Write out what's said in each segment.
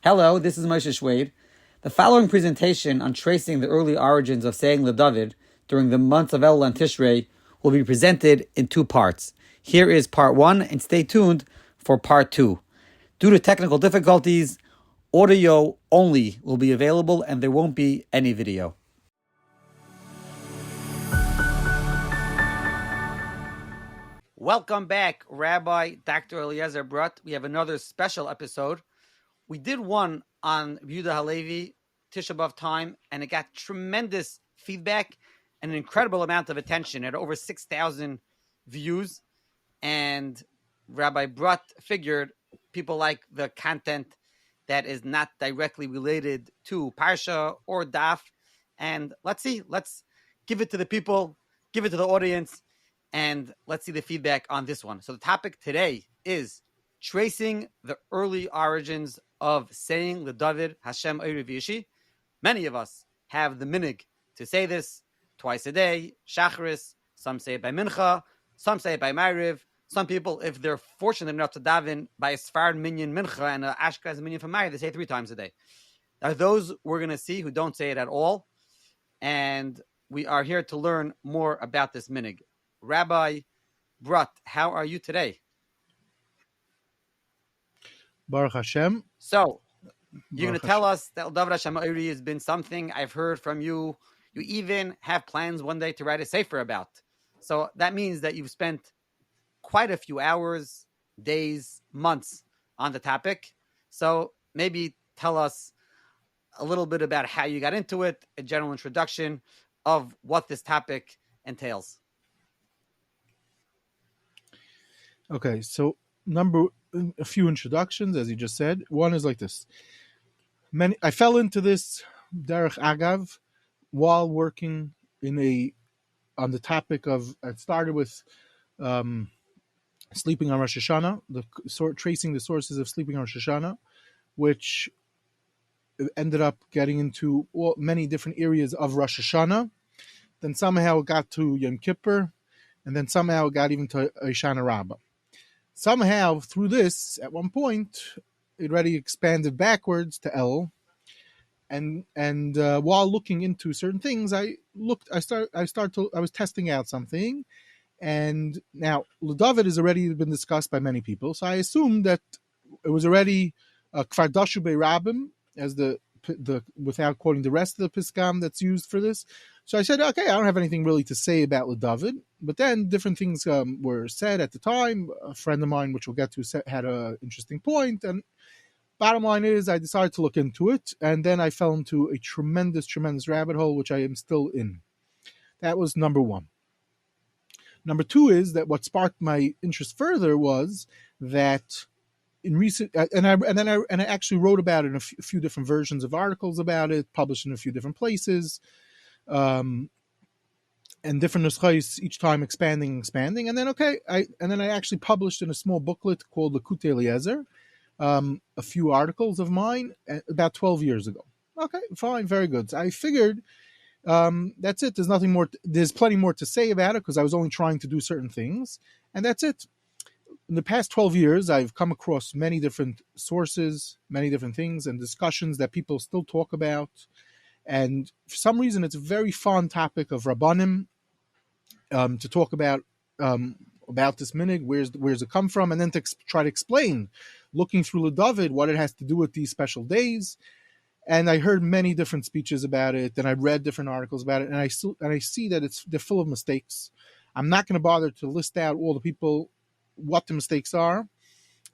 Hello, this is Moshe Shwade. The following presentation on tracing the early origins of saying LeDovid during the months of Elul and Tishrei will be presented in two parts. Here is part one, and stay tuned for part two. Due to technical difficulties, audio only will be available and there won't be any video. Welcome back, Rabbi Dr. Eliezer Brodt. We have another special episode. We did one on Yehuda Halevi, Tisha B'Av time, and it got tremendous feedback and an incredible amount of attention. It had over 6,000 views. And Rabbi Brodt figured people like the content that is not directly related to Parsha or Daf. And let's give it to the people, give it to the audience, and let's see the feedback on this one. So the topic today is tracing the early origins of saying LeDovid Hashem Orev Yishi. Many of us have the minig to say this twice a day, Shacharis. Some say it by Mincha, some say it by Ma'ariv. Some people, if they're fortunate enough to daven by a Sfard minyan Mincha and an Ashkenaz minyan for Ma'ariv, they say it 3 times a day. Now, those we're going to see who don't say it at all, and we are here to learn more about this minig. Rabbi Brodt, how are you today? Baruch Hashem. So, you're going to tell us that LeDovid Hashem Orev has been something I've heard from you. You even have plans one day to write a sefer about. So that means that you've spent quite a few hours, days, months on the topic. So maybe tell us a little bit about how you got into it, a general introduction of what this topic entails. Okay, so a few introductions, as you just said. One is like this. I fell into this derech agav while working on the topic of. It started with sleeping on Rosh Hashanah, tracing the sources of sleeping on Rosh Hashanah, which ended up getting into many different areas of Rosh Hashanah. Then somehow it got to Yom Kippur, and then somehow it got even to Hoshana Rabbah. Somehow, through this, at one point, it already expanded backwards to El. And while looking into certain things, I was testing out something. And now, LeDovid has already been discussed by many people. So I assumed that it was already Kvar Dashu Be'Rabim, as the without quoting the rest of the Piskam that's used for this. So I said, okay, I don't have anything really to say about LeDovid. But then different things were said at the time. A friend of mine, which we'll get to, had an interesting point. And bottom line is I decided to look into it. And then I fell into a tremendous, tremendous rabbit hole, which I am still in. That was number one. Number two is that what sparked my interest further was that in recent, and I actually wrote about it in a few different versions of articles about it, published in a few different places, and different nuschais, each time expanding, and then I actually published in a small booklet called Lekutei Eliezer, a few articles of mine about 12 years ago. Okay, fine, very good. So I figured that's it. There's nothing more. There's plenty more to say about it because I was only trying to do certain things, and that's it. In the past 12 years, I've come across many different sources, many different things, and discussions that people still talk about. And for some reason, it's a very fun topic of Rabbanim to talk about this minig. Where's it come from? And then to try to explain, looking through LeDovid, what it has to do with these special days. And I heard many different speeches about it, and I read different articles about it, and I see that they're full of mistakes. I'm not going to bother to list out all the people what the mistakes are,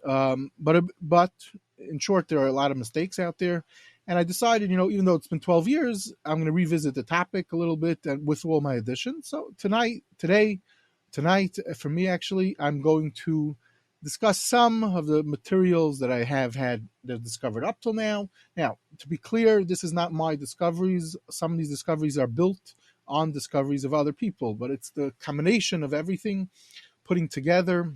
but in short, there are a lot of mistakes out there. And I decided, even though it's been 12 years, I'm going to revisit the topic a little bit and with all my additions. So tonight, for me, actually, I'm going to discuss some of the materials that I have discovered up till now. Now, to be clear, this is not my discoveries. Some of these discoveries are built on discoveries of other people, but it's the combination of everything, putting together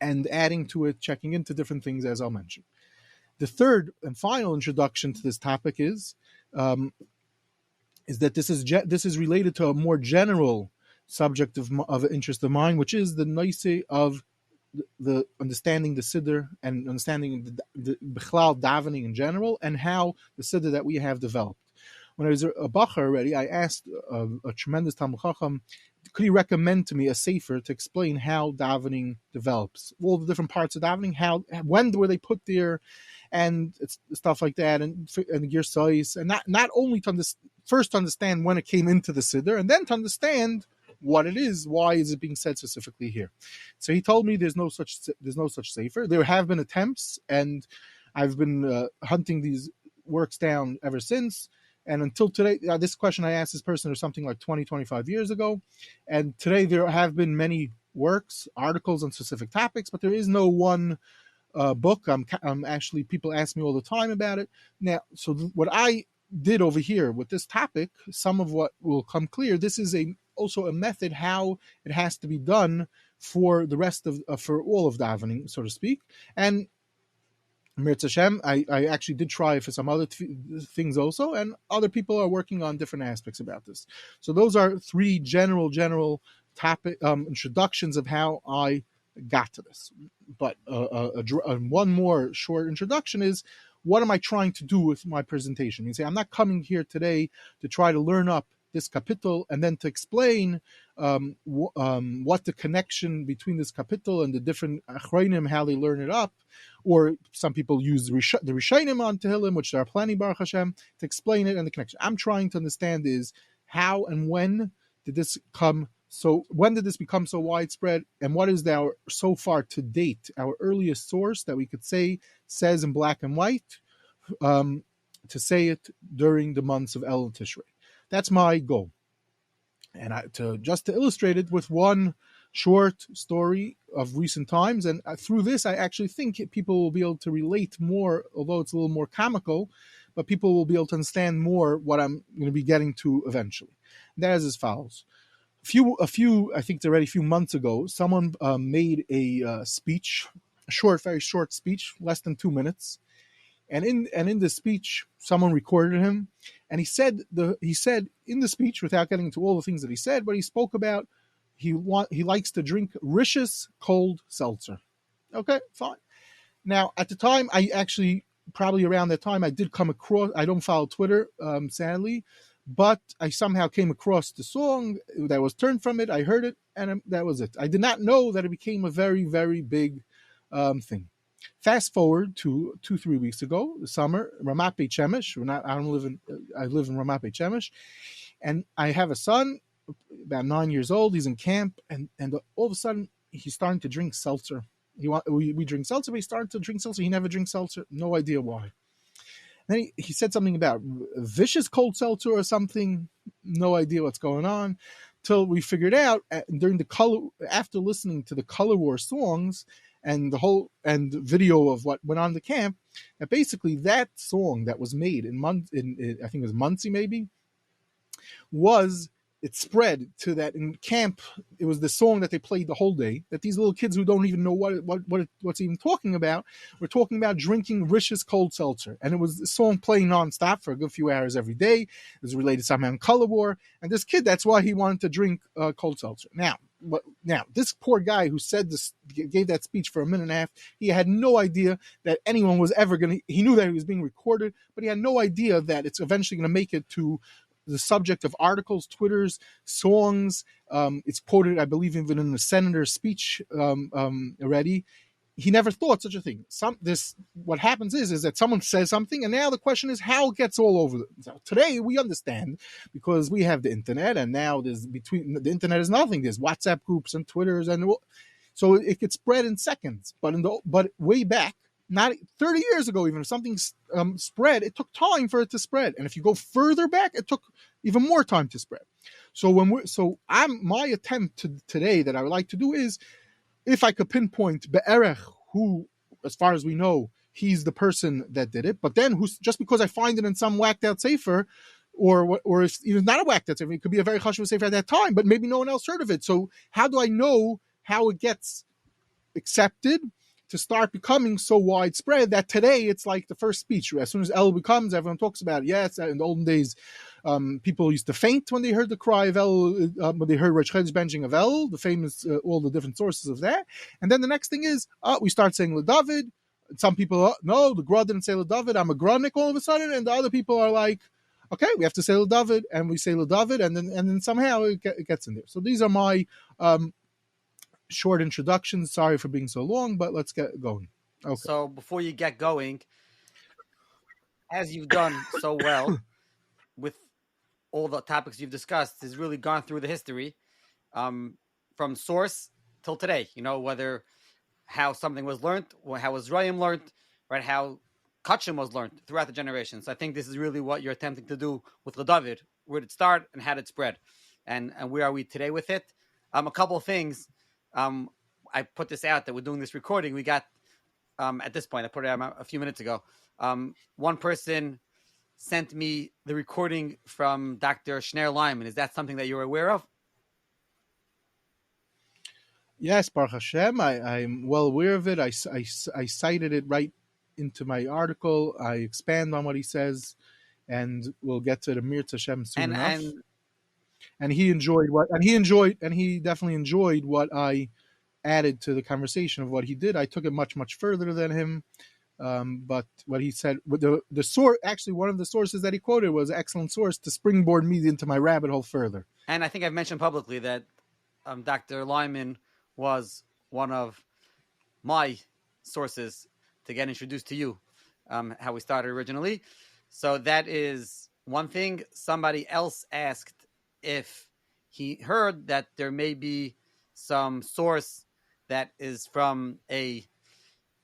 and adding to it, checking into different things, as I'll mention. The third and final introduction to this topic is that this is related to a more general subject of interest of mine, which is the noise of the understanding the Siddur and understanding the Bechlal davening in general, and how the Siddur that we have developed. When I was a Bacher already, I asked a tremendous Talmid Chacham, could he recommend to me a sefer to explain how davening develops, all the different parts of davening, when were they put there, and stuff like that, and the Girsais, and not only to first understand when it came into the Siddur, and then to understand what it is, why is it being said specifically here. So he told me there's no such sefer. There have been attempts, and I've been hunting these works down ever since. And until today, this question I asked this person was something like 20, 25 years ago. And today there have been many works, articles on specific topics, but there is no one book. I'm actually, people ask me all the time about it. Now, so what I did over here with this topic, some of what will come clear, this is also a method how it has to be done for the rest of, for all of davening, so to speak. And Mirz Hashem, I actually did try for some other things also, and other people are working on different aspects about this. So those are three general topic introductions of how I got to this. But one more short introduction is, what am I trying to do with my presentation? You say, I'm not coming here today to try to learn up this kapitel and then to explain what the connection between this kapitel and the different Efrayim, how they learn it up, or some people use the Rishonim on Tehilim, which there are plenty, Baruch Hashem, to explain it and the connection. I'm trying to understand is how and when did this come. So when did this become so widespread, and what is our, so far to date, our earliest source that we could say says in black and white to say it during the months of Elul and Tishrei? That's my goal. And to illustrate it with one short story of recent times, and through this I actually think people will be able to relate more, although it's a little more comical, but people will be able to understand more what I'm going to be getting to eventually. And that is as follows. I think it's already a few months ago, someone made a speech, a very short speech, less than 2 minutes. And in the speech, someone recorded him, and he said in the speech, without getting into all the things that he said, but he spoke about he likes to drink Rishus cold seltzer. Okay, fine. Now, at the time, probably around that time, I did come across, I don't follow Twitter, sadly, but I somehow came across the song that was turned from it. I heard it, and that was it. I did not know that it became a very, very big thing. Fast forward to 2-3 weeks ago, the summer, Ramat Beit Shemesh. I live in Ramat Beit Shemesh, and I have a son, about 9 years old. He's in camp, and all of a sudden he's starting to drink seltzer. We drink seltzer, but he started to drink seltzer. He never drinks seltzer. No idea why. Then he said something about vicious cold seltzer or something. No idea what's going on. Till we figured out after listening to the Color War songs and the video of what went on in the camp, that basically that song that was made in I think it was Muncie maybe, it spread to that in camp. It was the song that they played the whole day, that these little kids who don't even know what's even talking about, were talking about drinking Rishus cold seltzer. And it was the song playing nonstop for a good few hours every day. It was related somehow in Color War. And this kid, that's why he wanted to drink cold seltzer. Now, this poor guy who said this, gave that speech for a minute and a half, he had no idea that anyone was ever he knew that he was being recorded, but he had no idea that it's eventually going to make it to the subject of articles, Twitters, songs. It's quoted, I believe, even in the senator's speech already. He never thought such a thing. What happens is that someone says something, and now the question is how it gets all over. So today we understand because we have the internet, and now the internet is nothing. There's WhatsApp groups and Twitters, and so it gets spread in seconds. But way back, not 30 years ago, even if something spread, it took time for it to spread. And if you go further back, it took even more time to spread. So my attempt today that I would like to do is, if I could pinpoint Be'erech, who, as far as we know, he's the person that did it, but then just because I find it in some whacked out sefer, or if even not a whacked out sefer, it could be a very chashuv sefer at that time, but maybe no one else heard of it. So how do I know how it gets accepted to start becoming so widespread that today it's like the first speech? As soon as El becomes, everyone talks about it. Yes, in the olden days, People used to faint when they heard the cry of Elul, when they heard Rosh Chodesh benching of Elul, the famous, all the different sources of that. And then the next thing is, we start saying LeDovid. Some people, no, the Gra didn't say LeDovid, I'm a Granik all of a sudden. And the other people are like, okay, we have to say LeDovid, and we say LeDovid, and then somehow it gets in there. So these are my short introductions. Sorry for being so long, but let's get going. Okay. So before you get going, as you've done so well with all the topics you've discussed, has really gone through the history from source till today. Whether how something was learned, or how Efrayim learned, right? How Kachim was learned throughout the generations. I think this is really what you're attempting to do with LeDovid. Where did it start and how did it spread? And where are we today with it? A couple of things. I put this out that we're doing this recording. We got, at this point, I put it out a few minutes ago. One person sent me the recording from Dr. Shner Lyman. Is that something that you're aware of? Yes, Baruch Hashem. I'm well aware of it. I cited it right into my article. I expand on what he says, and we'll get to the Mir Tashem soon enough. And he definitely enjoyed what I added to the conversation of what he did. I took it much, much further than him. But what he said, the source, actually one of the sources that he quoted was an excellent source to springboard me into my rabbit hole further. And I think I've mentioned publicly that Dr. Lyman was one of my sources to get introduced to you, how we started originally. So that is one thing. Somebody else asked if he heard that there may be some source that is from a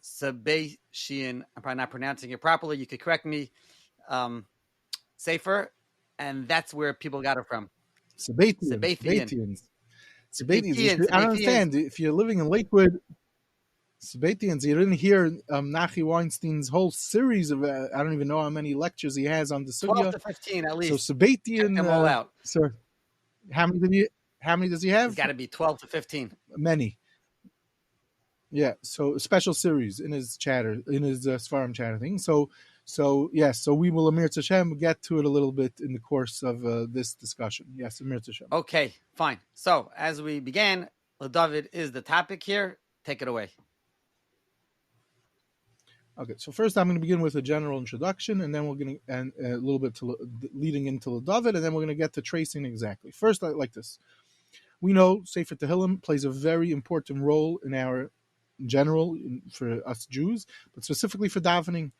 Sabbatian, I'm probably not pronouncing it properly, you could correct me, Sefer, and that's where people got it from. Sabbatians. I understand. If you're living in Lakewood, Sabbatians, you didn't hear Nachi Weinstein's whole series of, I don't even know how many lectures he has on the Sugya. 12 to 15 at least. So Sabbatian, them all out. Sir, how many does he have? It's got to be 12 to 15. Many. Yeah, so a special series in his chatter, in his Sfarim chatter thing. So yes, so we will, Amir Tashem, get to it a little bit in the course of this discussion. Yes, Amir Tashem. Okay, fine. So as we began, LeDovid is the topic here. Take it away. Okay, so first I'm going to begin with a general introduction, and then we're going to, and a little bit leading into LeDovid, and then we're going to get to tracing exactly. First, like this. We know Sefer Tehilim plays a very important role in our general for us Jews, but specifically for davening.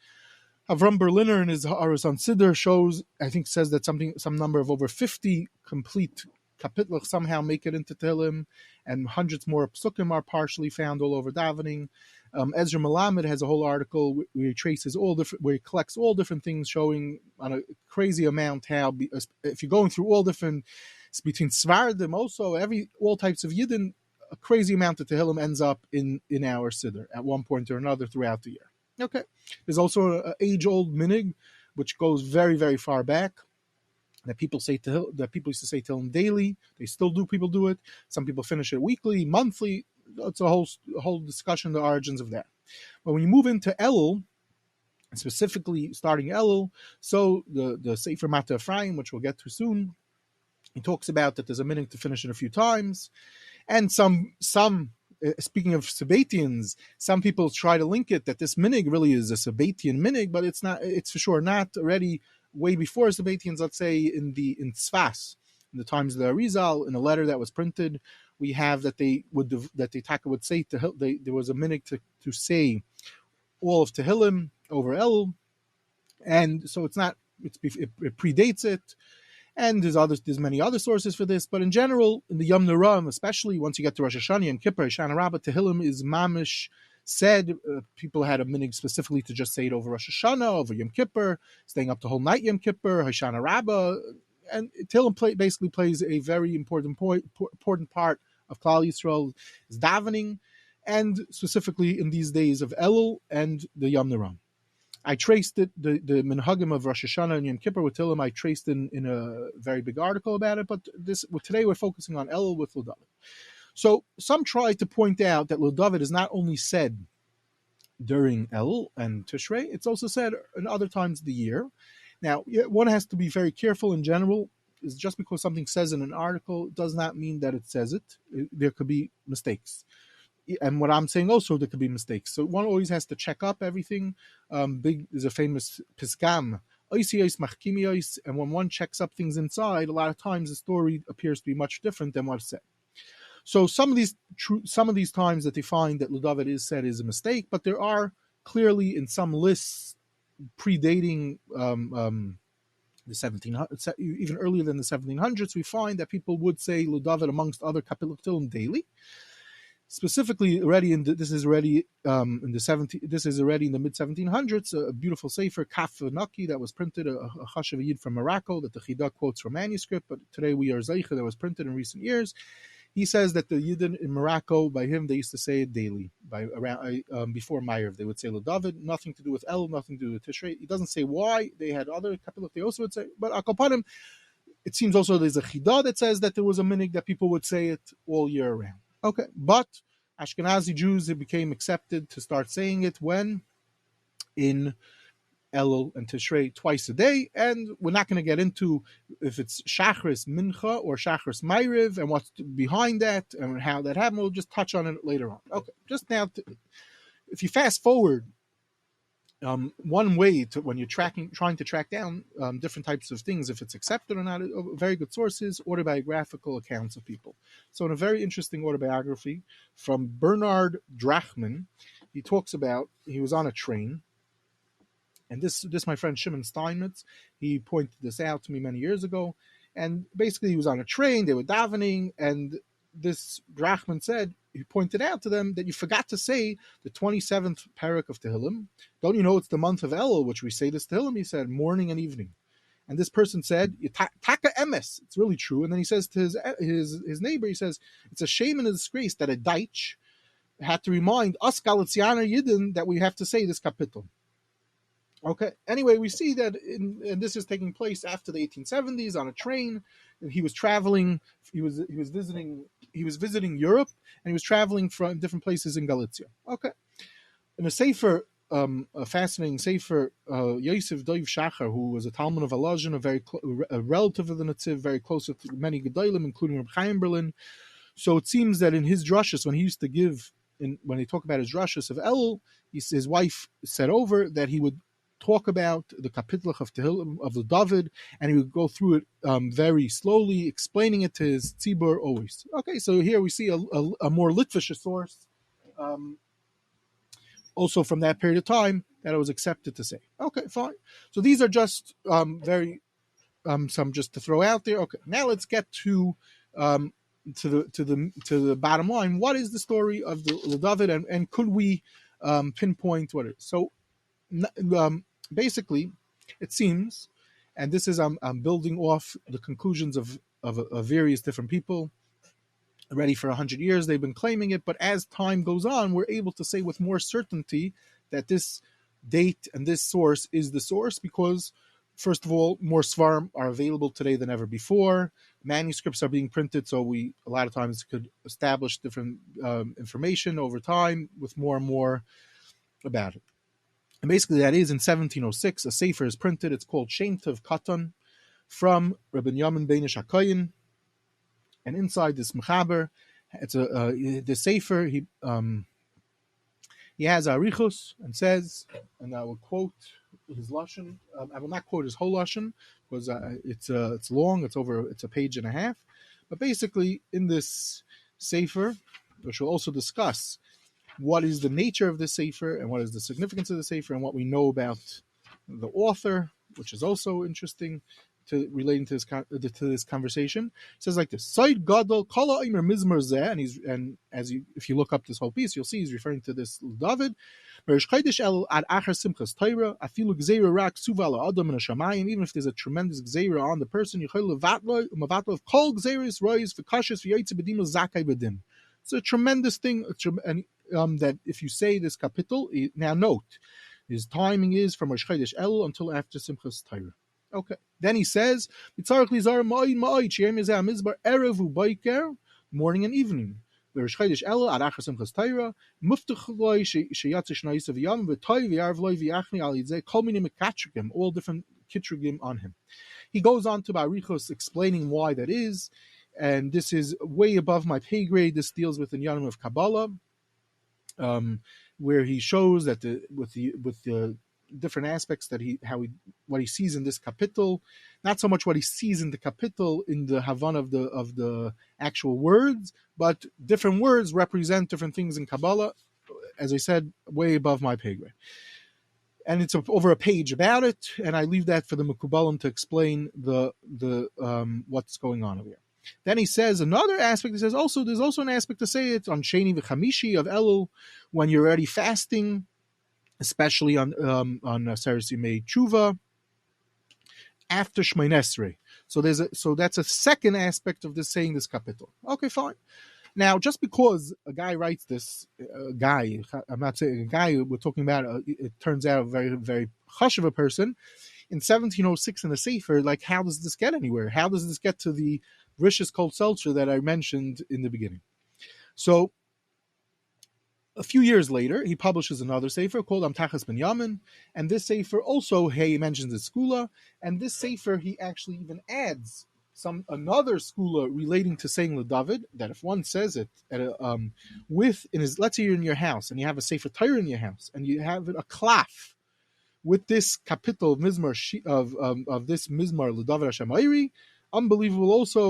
Avram Berliner in his Aros on Siddur shows, I think says that some number of over 50 complete kapitlich somehow make it into Tehilim, and hundreds more psukim are partially found all over davening. Ezra Melamed has a whole article where he traces where he collects all different things, showing on a crazy amount how if you're going through all different, between Svardim also all types of Yidden, a crazy amount of Tehillim ends up in our Siddur at one point or another throughout the year. Okay, there's also an age-old minig which goes very, very far back. That people used to say Tehillim daily. They still do. People do it. Some people finish it weekly, monthly. It's a whole discussion, the origins of that. But when you move into Elul, specifically starting Elul, so the Sefer Mata Efrayim, which we'll get to soon, he talks about that there's a minute to finish it a few times, and some speaking of Sabbatians, some people try to link it that this minig really is a Sabbatian minig, but it's not. It's for sure not. Already way before Sabbatians, let's say in Tzfas, in the times of the Arizal, in a letter that was printed, we have that the Taka would say there was a minig to say all of Tehillim over Elul, and so it's not. It predates it. And there's many other sources for this, but in general, in the Yom Ne'Ram, especially once you get to Rosh Hashanah and Kippur, Shana Rabbah, Tehillim is mamish said. People had a minig specifically to just say it over Rosh Hashanah, over Yom Kippur, staying up the whole night Yom Kippur, Hoshana Rabbah, and Tehillim basically plays a very important part of Klal Yisrael is davening, and specifically in these days of Elul and the Yom Ne'Ram. I traced it, the minhagim of Rosh Hashanah and Yom Kippur with Tehillim, I traced in a very big article about it, but today we're focusing on Elul with LeDovid. So some try to point out that LeDovid is not only said during Elul and Tishrei, it's also said in other times of the year. Now, one has to be very careful in general. Is just because something says in an article does not mean that it says it. There could be mistakes. And what I'm saying also, there could be mistakes. So one always has to check up everything. There's a famous piskam, and when one checks up things inside, a lot of times the story appears to be much different than what's said. So some of these times that they find that LeDovid is said is a mistake, but there are clearly in some lists predating the 1700s, even earlier than the 1700s, we find that people would say LeDovid amongst other Tehilim daily. Specifically, this is already in the mid 1700s. A beautiful sefer Kaf Naki that was printed, a Chashav Yid from Morocco that the Chida quotes from manuscript. But today we are Zechirah that was printed in recent years. He says that the Yidden in Morocco, by him, they used to say it daily. By around before Ma'ariv, they would say LeDovid, nothing to do with El, nothing to do with Tishrei. He doesn't say why. They had other Kapilah they also would say, but Panim, it seems also there's a Chida that says that there was a minig that people would say it all year round. Okay, but Ashkenazi Jews, it became accepted to start saying it when in Elul and Tishrei twice a day, and we're not going to get into if it's Shachris Mincha or Shachris Ma'ariv and what's behind that and how that happened. We'll just touch on it later on. Okay, just now, if you fast forward, one way to when you're trying to track down different types of things, if it's accepted or not, very good sources, autobiographical accounts of people. So in a very interesting autobiography from Bernard Drachman, he talks about he was on a train. And this my friend Shimon Steinmetz, he pointed this out to me many years ago. And basically he was on a train, they were davening, and this Drachman said, he pointed out to them that you forgot to say the 27th parak of Tehilim. Don't you know it's the month of Elul, which we say this Tehilim? He said, morning and evening. And this person said, Taka emes, it's really true. And then he says to his neighbor, he says, it's a shame and a disgrace that a Deitch had to remind us Galicianer Yidden that we have to say this kapitel. Okay. Anyway, we see that, and this is taking place after the 1870s on a train. He was traveling. He was visiting Europe, and he was traveling from different places in Galicia. Okay. In a sefer, a fascinating sefer, Yosef Dov Shachar, who was a Talmid of Eliezer, a relative of the Netziv, very close to many Gedolim, including Rabbi Chaim Berlin. So it seems that in his Drashos, when he used to give, when they talk about his Drashos of Elul, his wife said over that he would talk about the kapitlach of Tehilim of LeDovid, and he would go through it very slowly, explaining it to his tzibur always. Okay, so here we see a more Litvish source, also from that period of time, that it was accepted to say. Okay, fine. So these are just some just to throw out there. Okay, now let's get to the bottom line. What is the story of the LeDovid, and could we pinpoint what it is? So basically, it seems, and this is I'm building off the conclusions of various different people. Already for 100 years they've been claiming it, but as time goes on, we're able to say with more certainty that this date and this source is the source because, first of all, more svarim are available today than ever before. Manuscripts are being printed, so we a lot of times could establish different information over time with more and more about it. And basically that is in 1706, a sefer is printed. It's called Shem Tov Koton from Rabbi Yamin Beinish HaKohen. And inside this mechaber, it's the sefer. He has a Rishus and says, and I will quote his lashon. I will not quote his whole lashon because it's long. It's a page and a half. But basically, in this sefer, which we'll also discuss what is the nature of this sefer and what is the significance of the sefer and what we know about the author, which is also interesting to relating to this conversation. It says like this: Side Gadol Kala Imer Mizmer Zeh, and if you look up this whole piece, you'll see he's referring to this LeDovid. Even if there's a tremendous gzeira on the person, it's a tremendous thing, and that if you say this kapitel, now note, his timing is from Rosh Chodesh Elul until after Simchas Torah. Okay. Then he says, morning and evening. All different kitrugim on him. He goes on to Rishus explaining why that is, and this is way above my pay grade. This deals with the Inyanim of Kabbalah, where he shows that with the different aspects that what he sees in this kapitel, not so much what he sees in the kapitel in the Havan of the actual words, but different words represent different things in Kabbalah. As I said, way above my pay grade. And it's over a page about it, and I leave that for the Mekubalim to explain the what's going on over here. Then he says another aspect. He says there's also an aspect to say it on Sheni v'Chamishi of Elul, when you're already fasting, especially on Seres Yimei Tshuva after Shmoneh Esrei. So that's a second aspect of this saying this kapitel. Okay, fine. Now, just because a guy writes this, I'm not saying a guy we're talking about, it turns out a very, very hush of a person, in 1706 in the Sefer, like, how does this get anywhere? How does this get to the Rishus called seltzer that I mentioned in the beginning? So, a few years later, he publishes another Sefer called Amtachas Ben Yamin, and this Sefer also, he mentions the Skula, and this Sefer, he actually even adds another skula relating to saying LeDovid, that if one says it let's say you're in your house and you have a Sefer Torah in your house and you have a klaf with this kapitel of Mizmar of this Mizmar LeDovid Hashemayri, unbelievable. Also,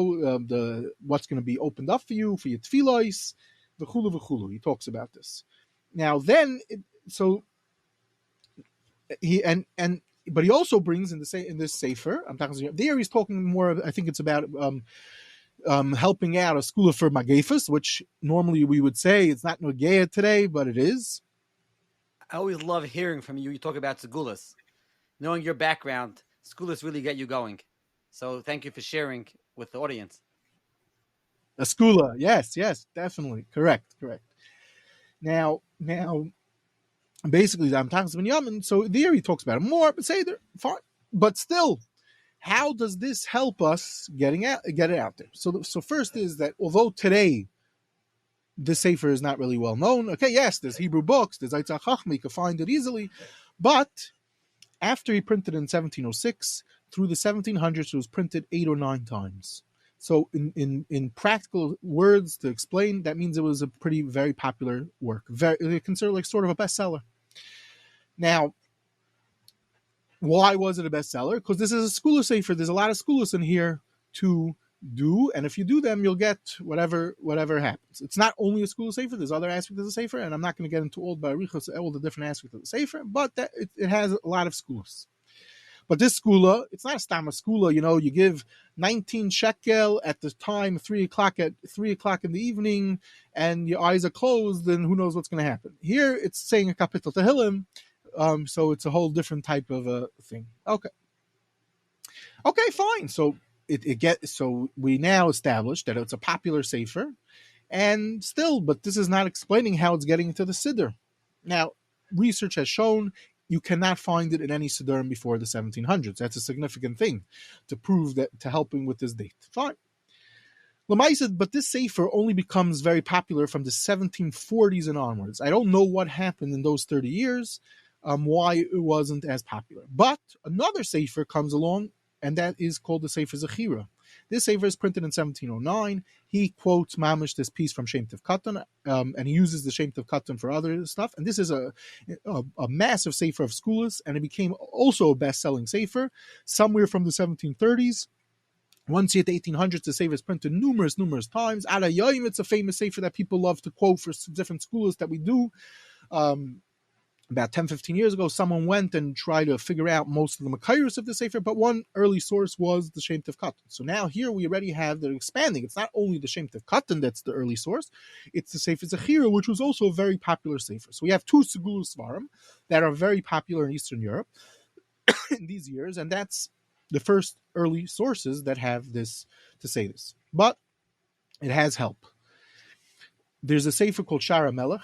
what's going to be opened up for your tefillos, v'chulu v'chulu. He talks about this. Now, then, but he also brings in this Sefer, there he's talking more, I think it's about helping out a school for Magefus, which normally we would say it's not Nogeya today, but it is. I always love hearing from you. You talk about Segulas. Knowing your background, Segulas really get you going. So thank you for sharing with the audience. A skula, yes, definitely. Correct. Now, basically, I'm talking about Yamin, so there he talks about it more, but say there, fine. But still, how does this help us get it out there? So first is that although today this Sefer is not really well known, okay, yes, there's Hebrew books, there's Eitzah Chachma, you can find it easily, but after he printed in 1706, through the 1700s, it was printed 8 or 9 times. So in practical words to explain, that means it was a very popular work. Very considered like sort of a bestseller. Now, why was it a bestseller? Because this is a skula sefer. There's a lot of skulas in here to do, and if you do them, you'll get whatever happens. It's not only a skula sefer. There's other aspects of the sefer, and I'm not going to get into all the different aspects of the sefer, but it has a lot of skulas. But this skula, it's not a stama skula. You give 19 shekel at the time, 3 o'clock in the evening, and your eyes are closed, then who knows what's going to happen. Here, it's saying a kapitel Tehilim, so it's a whole different type of a thing. Okay, fine. So so we now established that it's a popular sefer, and still, but this is not explaining how it's getting into the Siddur. Now, research has shown you cannot find it in any Siddurim before the 1700s. That's a significant thing to prove that, to helping with this date. Fine. But this Sefer only becomes very popular from the 1740s and onwards. I don't know what happened in those 30 years, why it wasn't as popular. But another Sefer comes along, and that is called the Sefer Zechirah. This Sefer is printed in 1709. He quotes mamish this piece from Shem Tov Koton, and he uses the Shem Tov Koton for other stuff. And this is a massive Sefer of skulas, and it became also a best-selling Sefer somewhere from the 1730s. Once you hit the 1800s, the Sefer is printed numerous times. Haloyim, it's a famous Sefer that people love to quote for different skulas that we do. About 10-15 years ago, someone went and tried to figure out most of the Makairos of the Sefer, but one early source was the Shem Tov Koton. So now here we already have the expanding. It's not only the Shem Tov Koton that's the early source, it's the Sefer Zechirah, which was also a very popular Sefer. So we have 2 Segulu Svarim that are very popular in Eastern Europe in these years, and that's the first early sources that have this to say this. But it has help. There's a Sefer called Shaar Hamelech,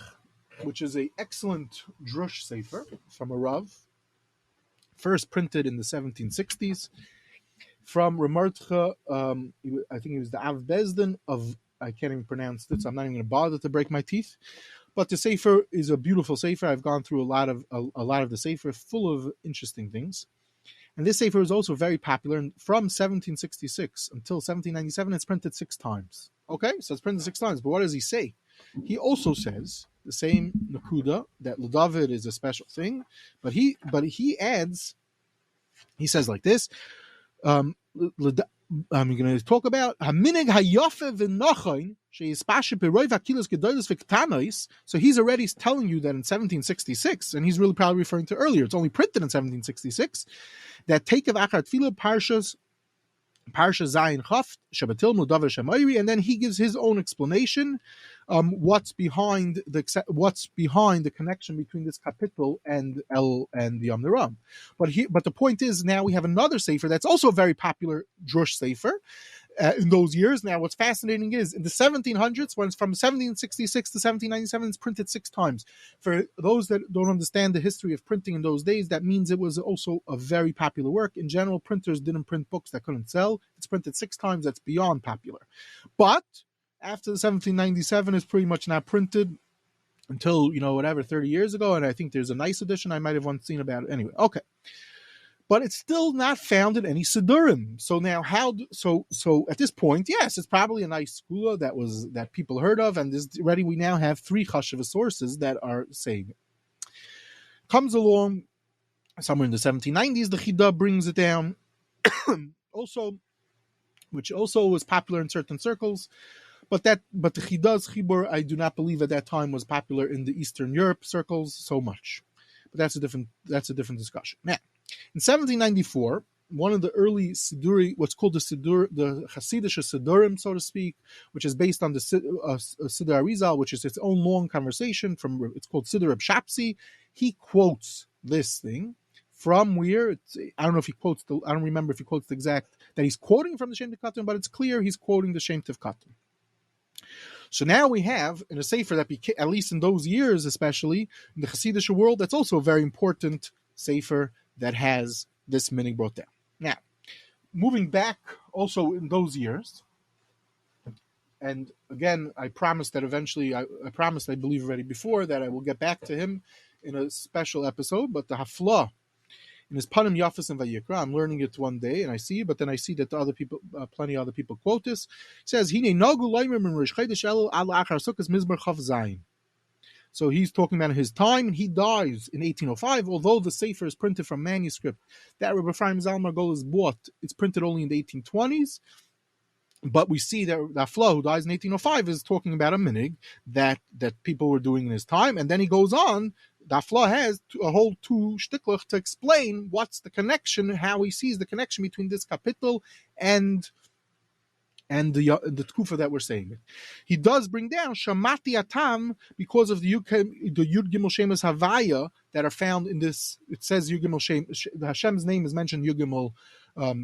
which is an excellent drush sefer from a Rav, first printed in the 1760s, from Ramartcha, I think he was the Av Bezdin of, I can't even pronounce it, so I'm not even going to bother to break my teeth. But the sefer is a beautiful sefer. I've gone through a lot of the sefer, full of interesting things. And this sefer is also very popular. And from 1766 until 1797, it's printed 6 times. Okay, so it's printed 6 times. But what does he say? He also says the same nakuda, that LeDovid is a special thing, but he adds, he says like this. I'm going to talk about Haminig Hayofe v'Nochain sheyispashe b'roiv hakilos gedolos v'ktanos. So he's already telling you that in 1766, and he's really probably referring to earlier. It's only printed in 1766. That take of Achar Tefillah Parsha Zayin Chaf Shabbatil Mudavar Shemayri, and then he gives his own explanation. What's behind the connection between this kapitel and the Yom Neram. But the point is, now we have another sefer that's also a very popular drush sefer in those years. Now, what's fascinating is in the 1700s, when it's from 1766 to 1797, it's printed 6 times. For those that don't understand the history of printing in those days, that means it was also a very popular work. In general, printers didn't print books that couldn't sell. It's printed 6 times. That's beyond popular. But after the 1797, it's pretty much not printed until, 30 years ago. And I think there's a nice edition. I might have once seen about it. Anyway, okay. But it's still not found in any Siddurim. So now so at this point, yes, it's probably a nice skula that people heard of, and we now have 3 chashuva sources that are saying it. Comes along somewhere in the 1790s, the Chida brings it down, which also was popular in certain circles. But the Chida's Chibur, I do not believe at that time was popular in the Eastern Europe circles so much. But that's a different discussion. Now, in 1794, one of the early Siduri, what's called the Hasidic Siddurim, so to speak, which is based on the Siddur Arizal, which is its own long conversation it's called Siddur R Shabtai. He quotes this thing from where I don't remember if he quotes the exact that he's quoting from the Shem Tov Koton, but it's clear he's quoting the Shem Tov Koton. So now we have in a sefer that became, at least in those years, especially in the Hasidic world, that's also a very important sefer that has this minig brought down. Now, moving back also in those years, and again, I promised that eventually, I believe already before, that I will get back to him in a special episode, but the Hafla in his Panim Yofos and Vayikra, I'm learning it one day, and I see that the other people, plenty of other people quote this. It says, "Hine nagu loimer min Rosh Chodesh Elul ad la'achar Sukkos Mizmor Chav Zayin." So he's talking about his time, and he dies in 1805. Although the sefer is printed from manuscript that Rabbi Efrayim Zalman Margolis bought, it's printed only in the 1820s. But we see that Flo, who dies in 1805, is talking about a minig that people were doing in his time, and then he goes on. That Flo has a whole 2 shtiklach to explain what's the connection, how he sees the connection between this kapitel and the tkufa that we're saying it. He does bring down Shamati Atam because of the Yud Gimel Shemus Havaya that are found in this. It says Yud Gimel Shem. Hashem's name is mentioned Yud Gimel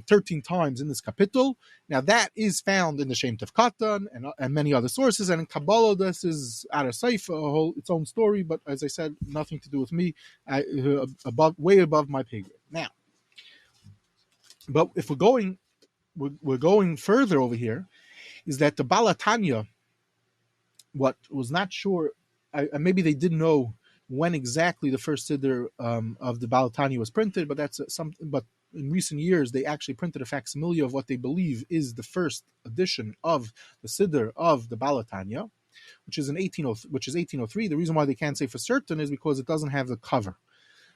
13 times in this kapitel. Now that is found in the Shem Tov Koton and many other sources. And in Kabbalah, this is out of Sefer, its own story. But as I said, nothing to do with me. Way above my pay grade. Now, but if we're going further over here, is that the Baal HaTanyah, what was not sure, maybe they didn't know when exactly the first Siddur of the Baal HaTanyah was printed, but that's something. But in recent years, they actually printed a facsimile of what they believe is the first edition of the Siddur of the Baal HaTanyah, which is 1803. The reason why they can't say for certain is because it doesn't have the cover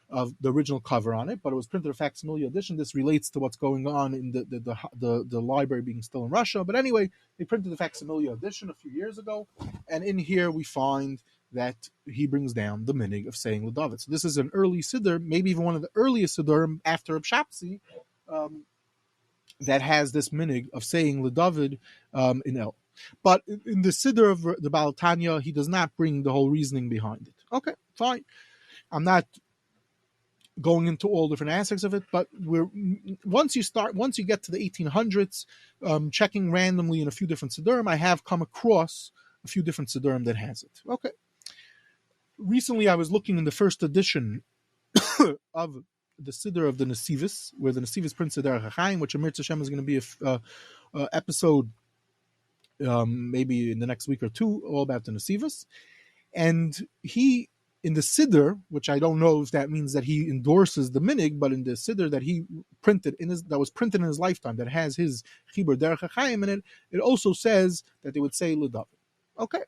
of the original cover on it, but it was printed a facsimile edition. This relates to what's going on in the library being still in Russia. But anyway, they printed the facsimile edition a few years ago, and in here we find that he brings down the minig of saying LeDovid. So this is an early siddur, maybe even one of the earliest siddur after R Shabtai, that has this minig of saying LeDovid in El. But in the siddur of the Baal HaTanyah, he does not bring the whole reasoning behind it. Okay, fine. I'm not going into all different aspects of it, but once you get to the 1800s, checking randomly in a few different siddurim, I have come across a few different siddurim that has it. Okay. Recently, I was looking in the first edition of the Siddur of the Nesivis, where the Nesivis prints Siddur Chaim, which Amir Hashem is going to be a episode maybe in the next week or two, all about the Nesivis. And he in the Siddur, which I don't know if that means that he endorses the minig, but in the Siddur that he printed that was printed in his lifetime, that has his Chibur Derech Chaim in it, it also says that they would say LeDovid. Okay.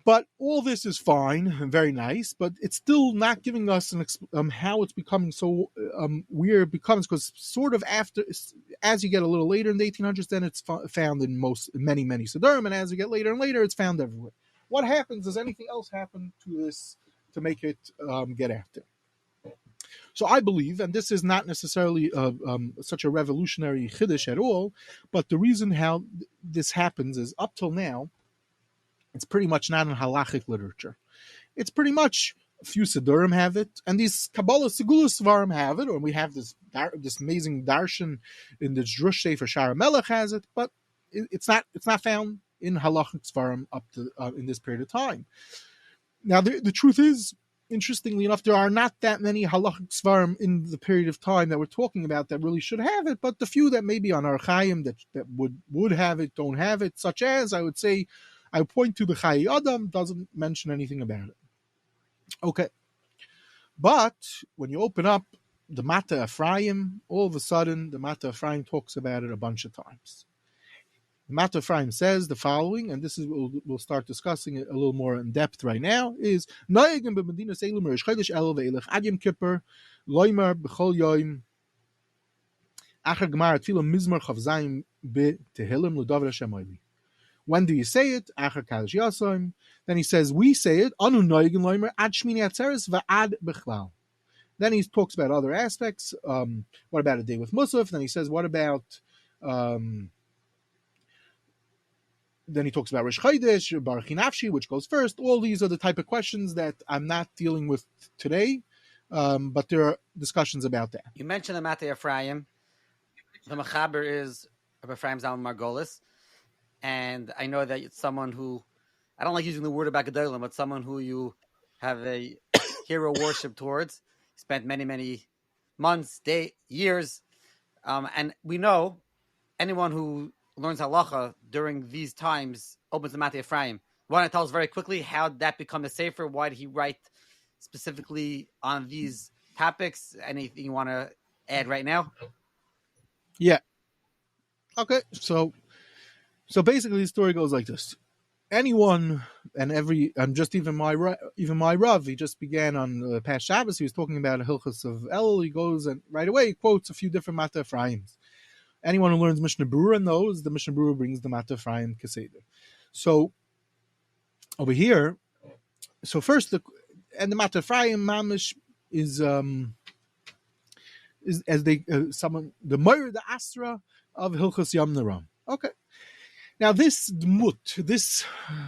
But all this is fine and very nice, but it's still not giving us how it's becoming so weird. Becomes because sort of after, as you get a little later in the 1800s, then it's found in many Siddurim, and as you get later and later, it's found everywhere. What happens? Does anything else happen to this to make it get after? So I believe, and this is not necessarily such a revolutionary chiddush at all, but the reason how this happens is up till now, it's pretty much not in halachic literature. It's pretty much a few Siddurim have it, and these Kabbalah Segulus Svarim have it, or we have this amazing darshan in the Drush Sefer Shaar Hamelech has it, but it's not found in halachic Svarim up to in this period of time. Now the truth is, interestingly enough, there are not that many halachic Svarim in the period of time that we're talking about that really should have it, but the few that maybe on our Chaim that would have it don't have it, such as I would say. I point to the Chai Adam, doesn't mention anything about it. Okay. But when you open up the Mata Efrayim, all of a sudden the Mata Efrayim talks about it a bunch of times. The Mata Efrayim says the following, and this is we'll start discussing it a little more in depth right now, is Noyegim b'Medina Seilum Rish Chodesh Elul ve'Elech Ad Yom Kippur Loimer b'Chol Yom Achar Gemara Tefillah Mizmor Chav Zayin b'Tehilim LeDovid Hashem Oili. When do you say it? Then he says, we say it. Anu noigin loimer ad shmini atzeres va'ad bechlal. Then he talks about other aspects. What about a day with Musaf? Then he says, what about... then he talks about Rish Chodesh, Baruch Nafshi, which goes first. All these are the type of questions that I'm not dealing with today, but there are discussions about that. You mentioned the Mata Efrayim. The Mechaber is Rabbi Efrayim Zalman Margolis. And I know that it's someone who, I don't like using the word about Gedolim, but someone who you have a hero worship towards. Spent many months, years. And we know anyone who learns halacha during these times opens the Mata Efrayim. Want to tell us very quickly how that become a sefer? Why did he write specifically on these topics? Anything you want to add right now? Yeah. Okay, so basically, the story goes like this: anyone and even my Rav, he just began on past Shabbos. He was talking about a Hilchos of Elul. He goes and right away he quotes a few different Mata Efraims. Anyone who learns Mishna Berurah knows the Mishna Berurah brings the Mata Efraim Keseder. So over here, first the Mata Efraim Mamish is as they the Moir the Asra of Hilchos Yom Neram. Okay. Now this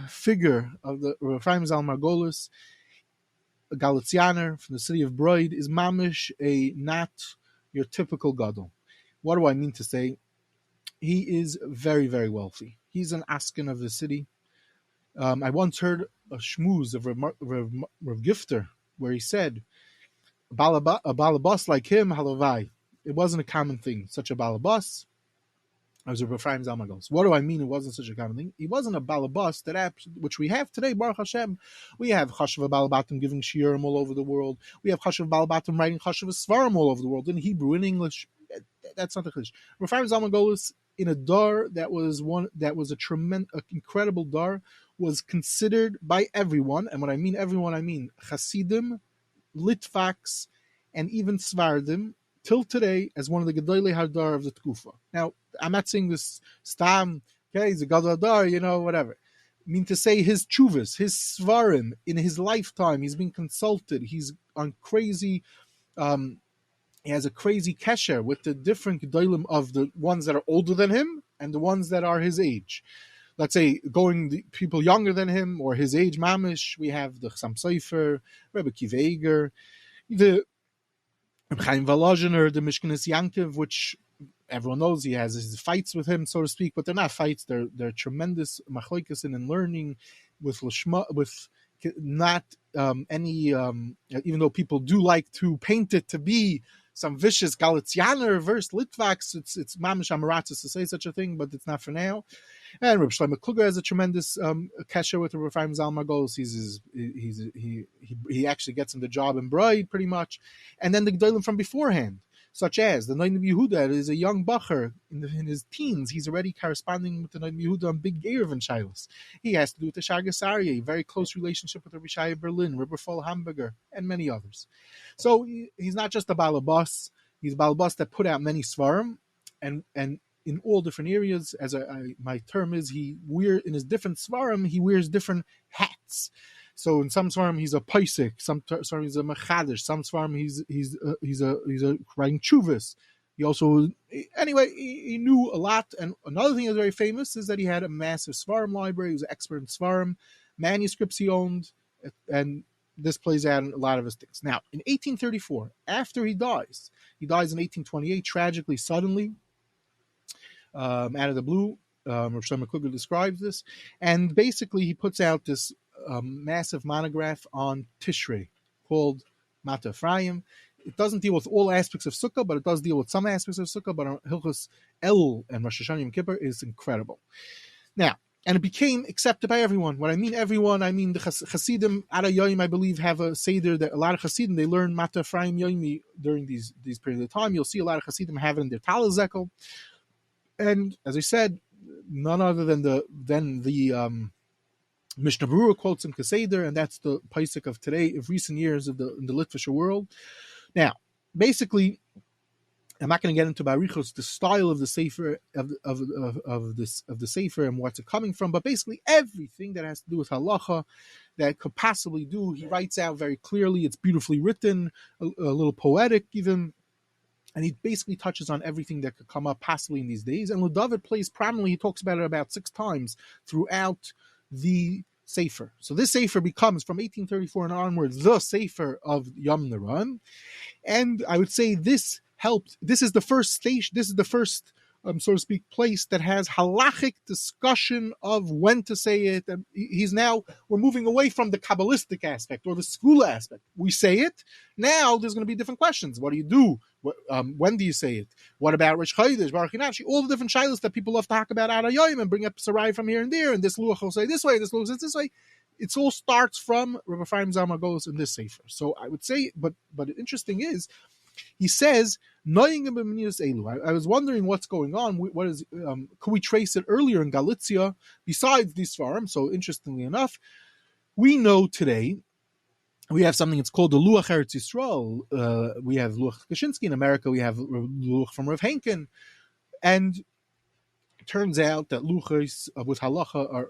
figure of the Efrayim Zal Margolis, a Galicianer from the city of Brodt, is mamish not your typical gadol. What do I mean to say? He is very, very wealthy. He's an asken of the city. I once heard a shmooze of Rav Gifter where he said, a balabas like him, halavai. It wasn't a common thing, such a balabas. I was a Efrayim Zal Margolis. What do I mean it wasn't such a common thing? He wasn't a balabas which we have today, Baruch Hashem. We have Chashav Balabatim giving shiurim all over the world. We have Chashav Balabatim writing Chashav Svarim all over the world, in Hebrew, in English. That's not the Chiddush. Efrayim Zal Margolis, in a dar that was a tremendous, incredible dar, was considered by everyone, and when I mean everyone, I mean Hasidim, Litvaks, and even Svardim, till today, as one of the Gedolei Hadar of the Tkufa. Now, I'm not saying this stam, okay, he's a Gadol Hadar, whatever. I mean to say his chuvas, his svarim, in his lifetime, he's been consulted, he's on crazy, he has a crazy kesher with the different Gedolim of the ones that are older than him and the ones that are his age. Let's say, the people younger than him or his age, mamish, we have the Chassam Sofer, Rebbe Kiva, the Chaim Volozhiner, the Mishkanis Yankiv, which everyone knows he has his fights with him, so to speak, but they're not fights. They're tremendous machlokas in learning with not any. Even though people do like to paint it to be some vicious Galicianer versus Litvaks, it's mamish amaratzis to say such a thing, but it's not for now. And Rabbi Shlomo Kluger has a tremendous kesher with Rabbi Efrayim Zal Margolis. He actually gets him the job in Brodt, pretty much. And then the Gedolim from beforehand, such as the Noam Yehuda is a young bacher in his teens. He's already corresponding with the Noam Yehuda on big Erev and Shilas. He has to do with the Shaar a very close relationship with Rabbi Shai Berlin, Rabbi Fall Hamburger, and many others. So he's not just a balabas. He's a balabas that put out many svarim, and in all different areas. As my term is, in his different svarim, he wears different hats. So in some svarim he's a paisik, some svarim he's a mechadish, some svarim he's writing chuvas. He also, anyway, he knew a lot. And another thing that's very famous is that he had a massive svarim library. He was an expert in svarim, manuscripts he owned, and this plays out in a lot of his things. Now, in 1834, after he dies in 1828, tragically, suddenly, out of the blue. Rav Shlomo Kluger describes this, and basically he puts out this massive monograph on Tishrei called Mata Efrayim. It doesn't deal with all aspects of Sukkah, but it does deal with some aspects of Sukkah. But Hilchos Elul and Rosh Hashanah Yom Kippur is incredible. Now, and it became accepted by everyone. When I mean everyone, I mean the Hasidim, HaLoיים, I believe, have a Seder that a lot of Hasidim, they learn Mata Efrayim Yomi during these periods of time. You'll see a lot of Hasidim have it in their Talmid Zekel. And as I said, none other than the Mishna Berurah quotes him Keseder, and that's the Paisik of today, of recent years in the Litvish world. Now, basically, I'm not going to get into Rishus, the style of the Sefer of the Sefer and what's it coming from, but basically everything that has to do with halacha that could possibly do, he writes out very clearly. It's beautifully written, a little poetic even. And he basically touches on everything that could come up possibly in these days. And LeDovid plays prominently, he talks about it about 6 times throughout the Sefer. So this Sefer becomes, from 1834 and onwards, the Sefer of Yom Neran. And I would say this helped, this is the first station, this is the first, so to speak, place that has halachic discussion of when to say it. And we're moving away from the Kabbalistic aspect or the school aspect. We say it. Now there's going to be different questions. What do you do? When do you say it? What about Rish Chodesh, Baruch Hinavshi? All the different shilas that people love to talk about Halayim and bring up Sarai from here and there, and this Luach will say this way, this Luach says this way. It all starts from Rabbi Efrayim Zal Margolis in this Sefer. So I would say, but interesting is, he says, I was wondering what's going on. What is? Could we trace it earlier in Galicia besides these farms? So interestingly enough, we know today we have something that's called the Luach Eretz Yisrael. We have Luach Kashinsky in America. We have Luach from Rav Henkin, and it turns out that Luchas with halacha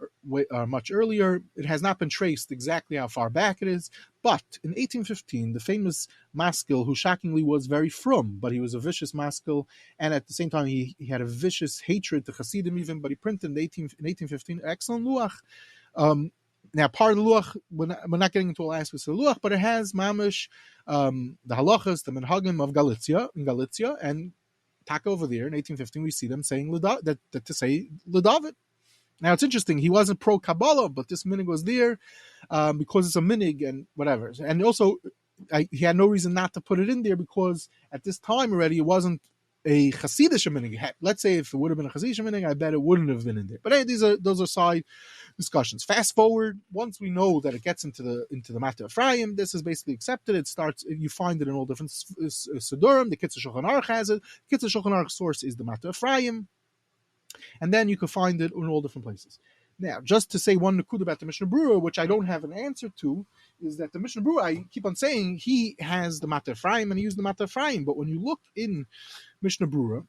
are much earlier. It has not been traced exactly how far back it is, but in 1815, the famous maskil, who shockingly was very frum, but he was a vicious maskil, and at the same time he had a vicious hatred to Hasidim even, but he printed in 1815 excellent Luach. Now, part of the Luach, we're not getting into all aspects of the Luach, but it has mamish, the halachas, the menhagim of Galicia, and Taka over there in 1815, we see them saying that to say LeDovid. Now, it's interesting. He wasn't pro Kabbalah, but this minig was there because it's a minig and whatever. And also, he had no reason not to put it in there because at this time already, it wasn't a Hasidish minig. Let's say if it would have been a Hasidish minig, I bet it wouldn't have been in there. But those are side discussions. Fast forward, once we know that it gets into the Mata Efrayim, this is basically accepted. It starts. You find it in all different Siddurim. The Kitzur Shulchan Aruch has it. Kitzur Shulchan Aruch source is the Mata Efrayim, and then you can find it in all different places. Now, just to say one nakud about the Mishna Berurah, which I don't have an answer to, is that the Mishna Berurah, I keep on saying he has the Mata Efrayim and he used the Mata Efrayim, but when you look in Mishna Berurah,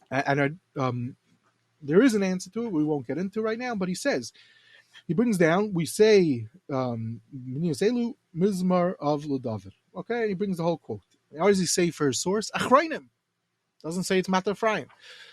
and there is an answer to it, we won't get into right now, but he brings down, we say, Elu Mizmar of LeDovid. Okay, and he brings the whole quote. How does he say for his source? Achrayim. Doesn't say it's Mata Efrayim.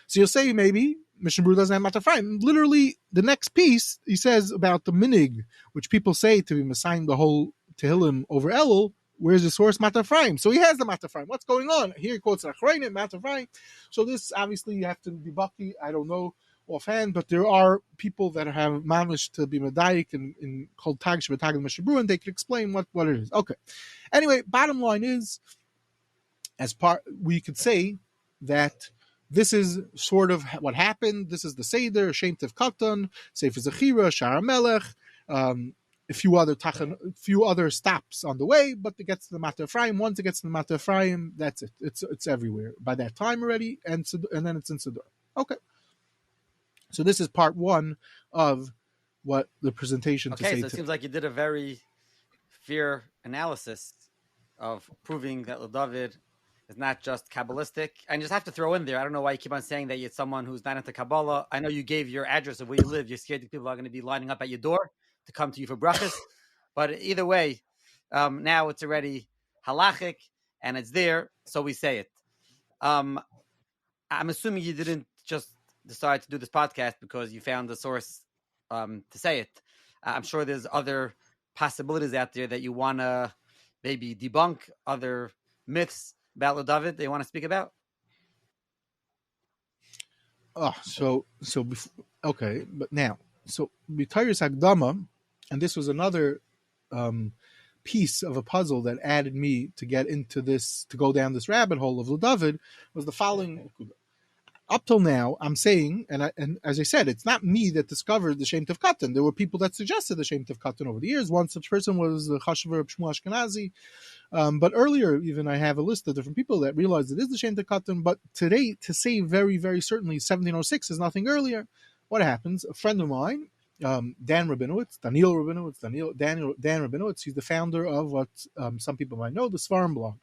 So you'll say maybe Mishna Berurah doesn't have Mata Efrayim. Literally, the next piece, he says about the minig, which people say to be Messiah the whole Tehilim over Elul. Where's the source? Mata Efrayim. So he has the Mata Efrayim. What's going on? Here he quotes Achrayim, Mata Efrayim. So this, obviously, you have to be bucky. I don't know offhand, but there are people that have managed to be Medayik in called Tag Shabbat and Mishna Berurah, and they can explain what it is. Okay. Anyway, bottom line is, we could say that this is sort of what happened. This is the Seder, Shem Tov Koton, Sefer Zechirah, Shaar Hamelech, a few other stops on the way, but it gets to the Mata Efrayim. Once it gets to the Mata Efrayim, that's it. It's everywhere by that time already, and then it's in Siddur. Okay. So this is part one of what the presentation to say. Okay, so it seems like you did a very fair analysis of proving that LeDovid is not just Kabbalistic. And just have to throw in there, I don't know why you keep on saying that you're someone who's not into Kabbalah. I know you gave your address of where you live. You're scared that people are going to be lining up at your door to come to you for brachas. But either way, now it's already halachic and it's there, so we say it. I'm assuming you didn't just decide to do this podcast because you found the source to say it. I'm sure there's other possibilities out there that you want to maybe debunk, other myths about LeDovid they want to speak about. Okay, but now, so B'Tayris Hagdama, and this was another piece of a puzzle that added me to get into this, to go down this rabbit hole of LeDovid, was the following. Up till now, I'm saying, and as I said, it's not me that discovered the Shem Tov Koton. There were people that suggested the Shem Tov Koton over the years. One such person was the Chashavar Shmuel Ashkenazi. But earlier, even I have a list of different people that realized it is the Shem Tov Koton. But today, to say very, very certainly 1706 is nothing earlier, what happens? A friend of mine, Dan Rabinowitz, he's the founder of what some people might know, the Svarim blog.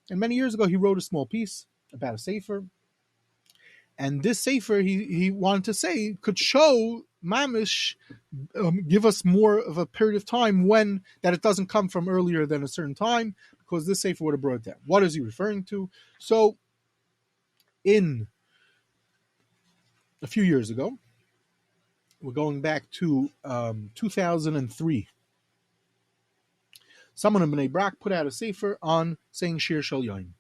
And many years ago, he wrote a small piece about a sefer. And this sefer, he wanted to say, could show mamish, give us more of a period of time when that it doesn't come from earlier than a certain time, because this sefer would have brought it down. What is he referring to? So, in a few years ago, we're going back to 2003. Someone in Bnei Brak put out a sefer on saying Shir Shal Yoim.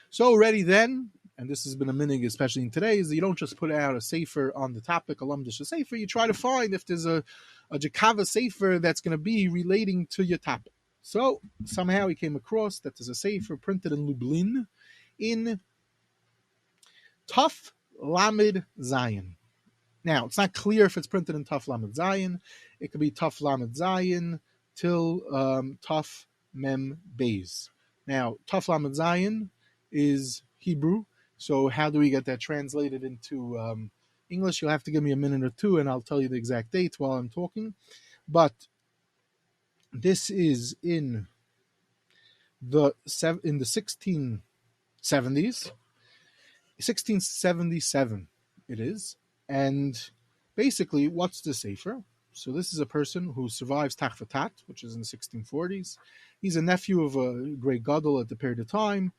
So already then, and this has been a minig, especially in today, is that you don't just put out a sefer on the topic, a lamdish sefer, you try to find if there's a Jakava sefer that's going to be relating to your topic. So somehow he came across that there's a sefer printed in Lublin in Tuf Lamed Zion. Now, it's not clear if it's printed in Tuf Lamed Zion. It could be Tuf Lamed Zion till Tuf Mem Beis. Now, Tuf Lamed Zion is Hebrew. So how do we get that translated into English? You'll have to give me a minute or two, and I'll tell you the exact date while I'm talking. But this is in the 1670s, 1677 it is. And basically, what's the sefer? So this is a person who survives Tachvatat, which is in the 1640s. He's a nephew of a great gadol at the period of time.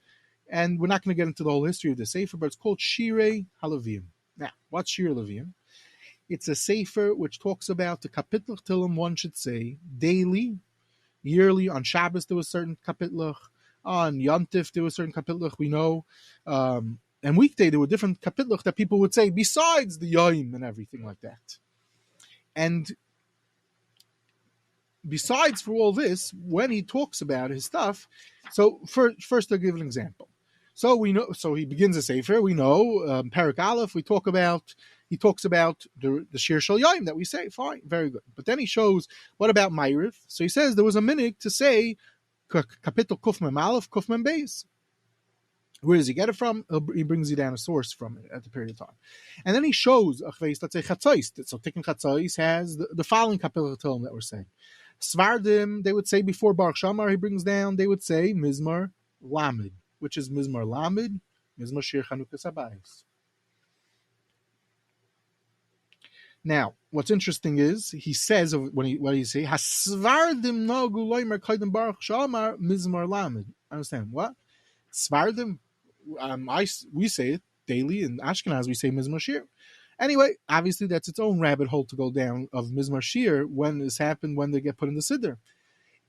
And we're not going to get into the whole history of the sefer, but it's called Shiry HaLeVim. Now, what's Shir HaLeVim? It's a sefer which talks about the kapitlach Tehilim, one should say, daily, yearly. On Shabbos there was certain kapitlach. On Yontif there was certain kapitlach, we know. And weekday there were different kapitlach that people would say besides the Yoim and everything like that. And besides for all this, when he talks about his stuff, so first I'll give an example. So we know. So he begins a sefer. We know Parak Aleph. He talks about the Shir Shal Yoim that we say. Fine, very good. But then he shows what about Ma'ariv. So he says there was a minig to say Kapitel Kuf Mem Aleph Kuf Mem Beis. Where does he get it from? He brings you down a source from it at the period of time, and then he shows let's say Chatzos. So Tikkun Chatzos has the following Kapitel Tehilim that we're saying. Svardim, they would say before Baruch Shamar, he brings down. They would say Mizmar Lamed, which is Mizmar Lamed, Mizmar Shir Chanukas Habayis. Now, what's interesting is he says what he say Hasvardim Nagu Loimer Kaidem Baruch Shamar Mizmar Lamed. Understand what? Svardim, we say it daily in Ashkenaz. We say Mizmar Shir. Anyway, obviously that's its own rabbit hole to go down of Mizmar Shir when this happened, when they get put in the Siddur.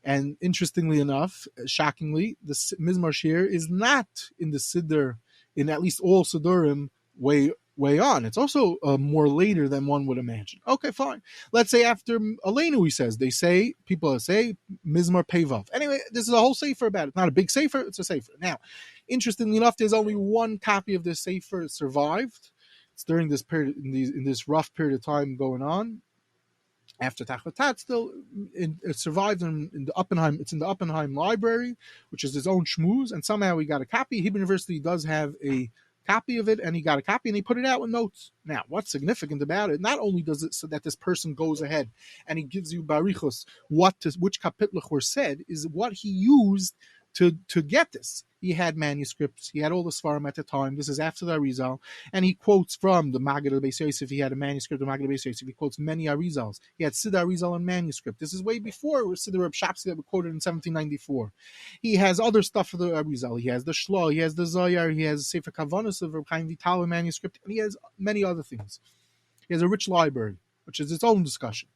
And interestingly enough, shockingly, the Mizmar Shir is not in the Siddur, in at least all Siddurim, way on. It's also more later than one would imagine. Okay, fine. Let's say after Aleinu, people say Mizmar Pevav. Anyway, this is a whole sefer about it. Not a big sefer, it's a sefer. Now, Interestingly enough, there's only one copy of this Sefer survived. It's during this period, in this rough period of time going on. After Tachotat, still it survived in the Oppenheim. It's in the Oppenheim Library, which is his own shmooze, and somehow he got a copy. Hebrew University does have a copy of it, and he got a copy, and he put it out with notes. Now, what's significant about it? Not only does it so that this person goes ahead and he gives you barichos which kapitluch were said, is what he used to get this. He had manuscripts. He had all the svarim at the time. This is after the Arizal. And he quotes from the Maggid of Beis Yosef. He had a manuscript of Maggid of Beis Yosef. He quotes many Arizals. He had Siddur Arizal in manuscript. This is way before Siddur R Shabtai that was quoted in 1794. He has other stuff for the Arizal. He has the Shlah. He has the Zohar. He has Sefer Kavanos of Chaim Vital in manuscript. And he has many other things. He has a rich library, which is its own discussion.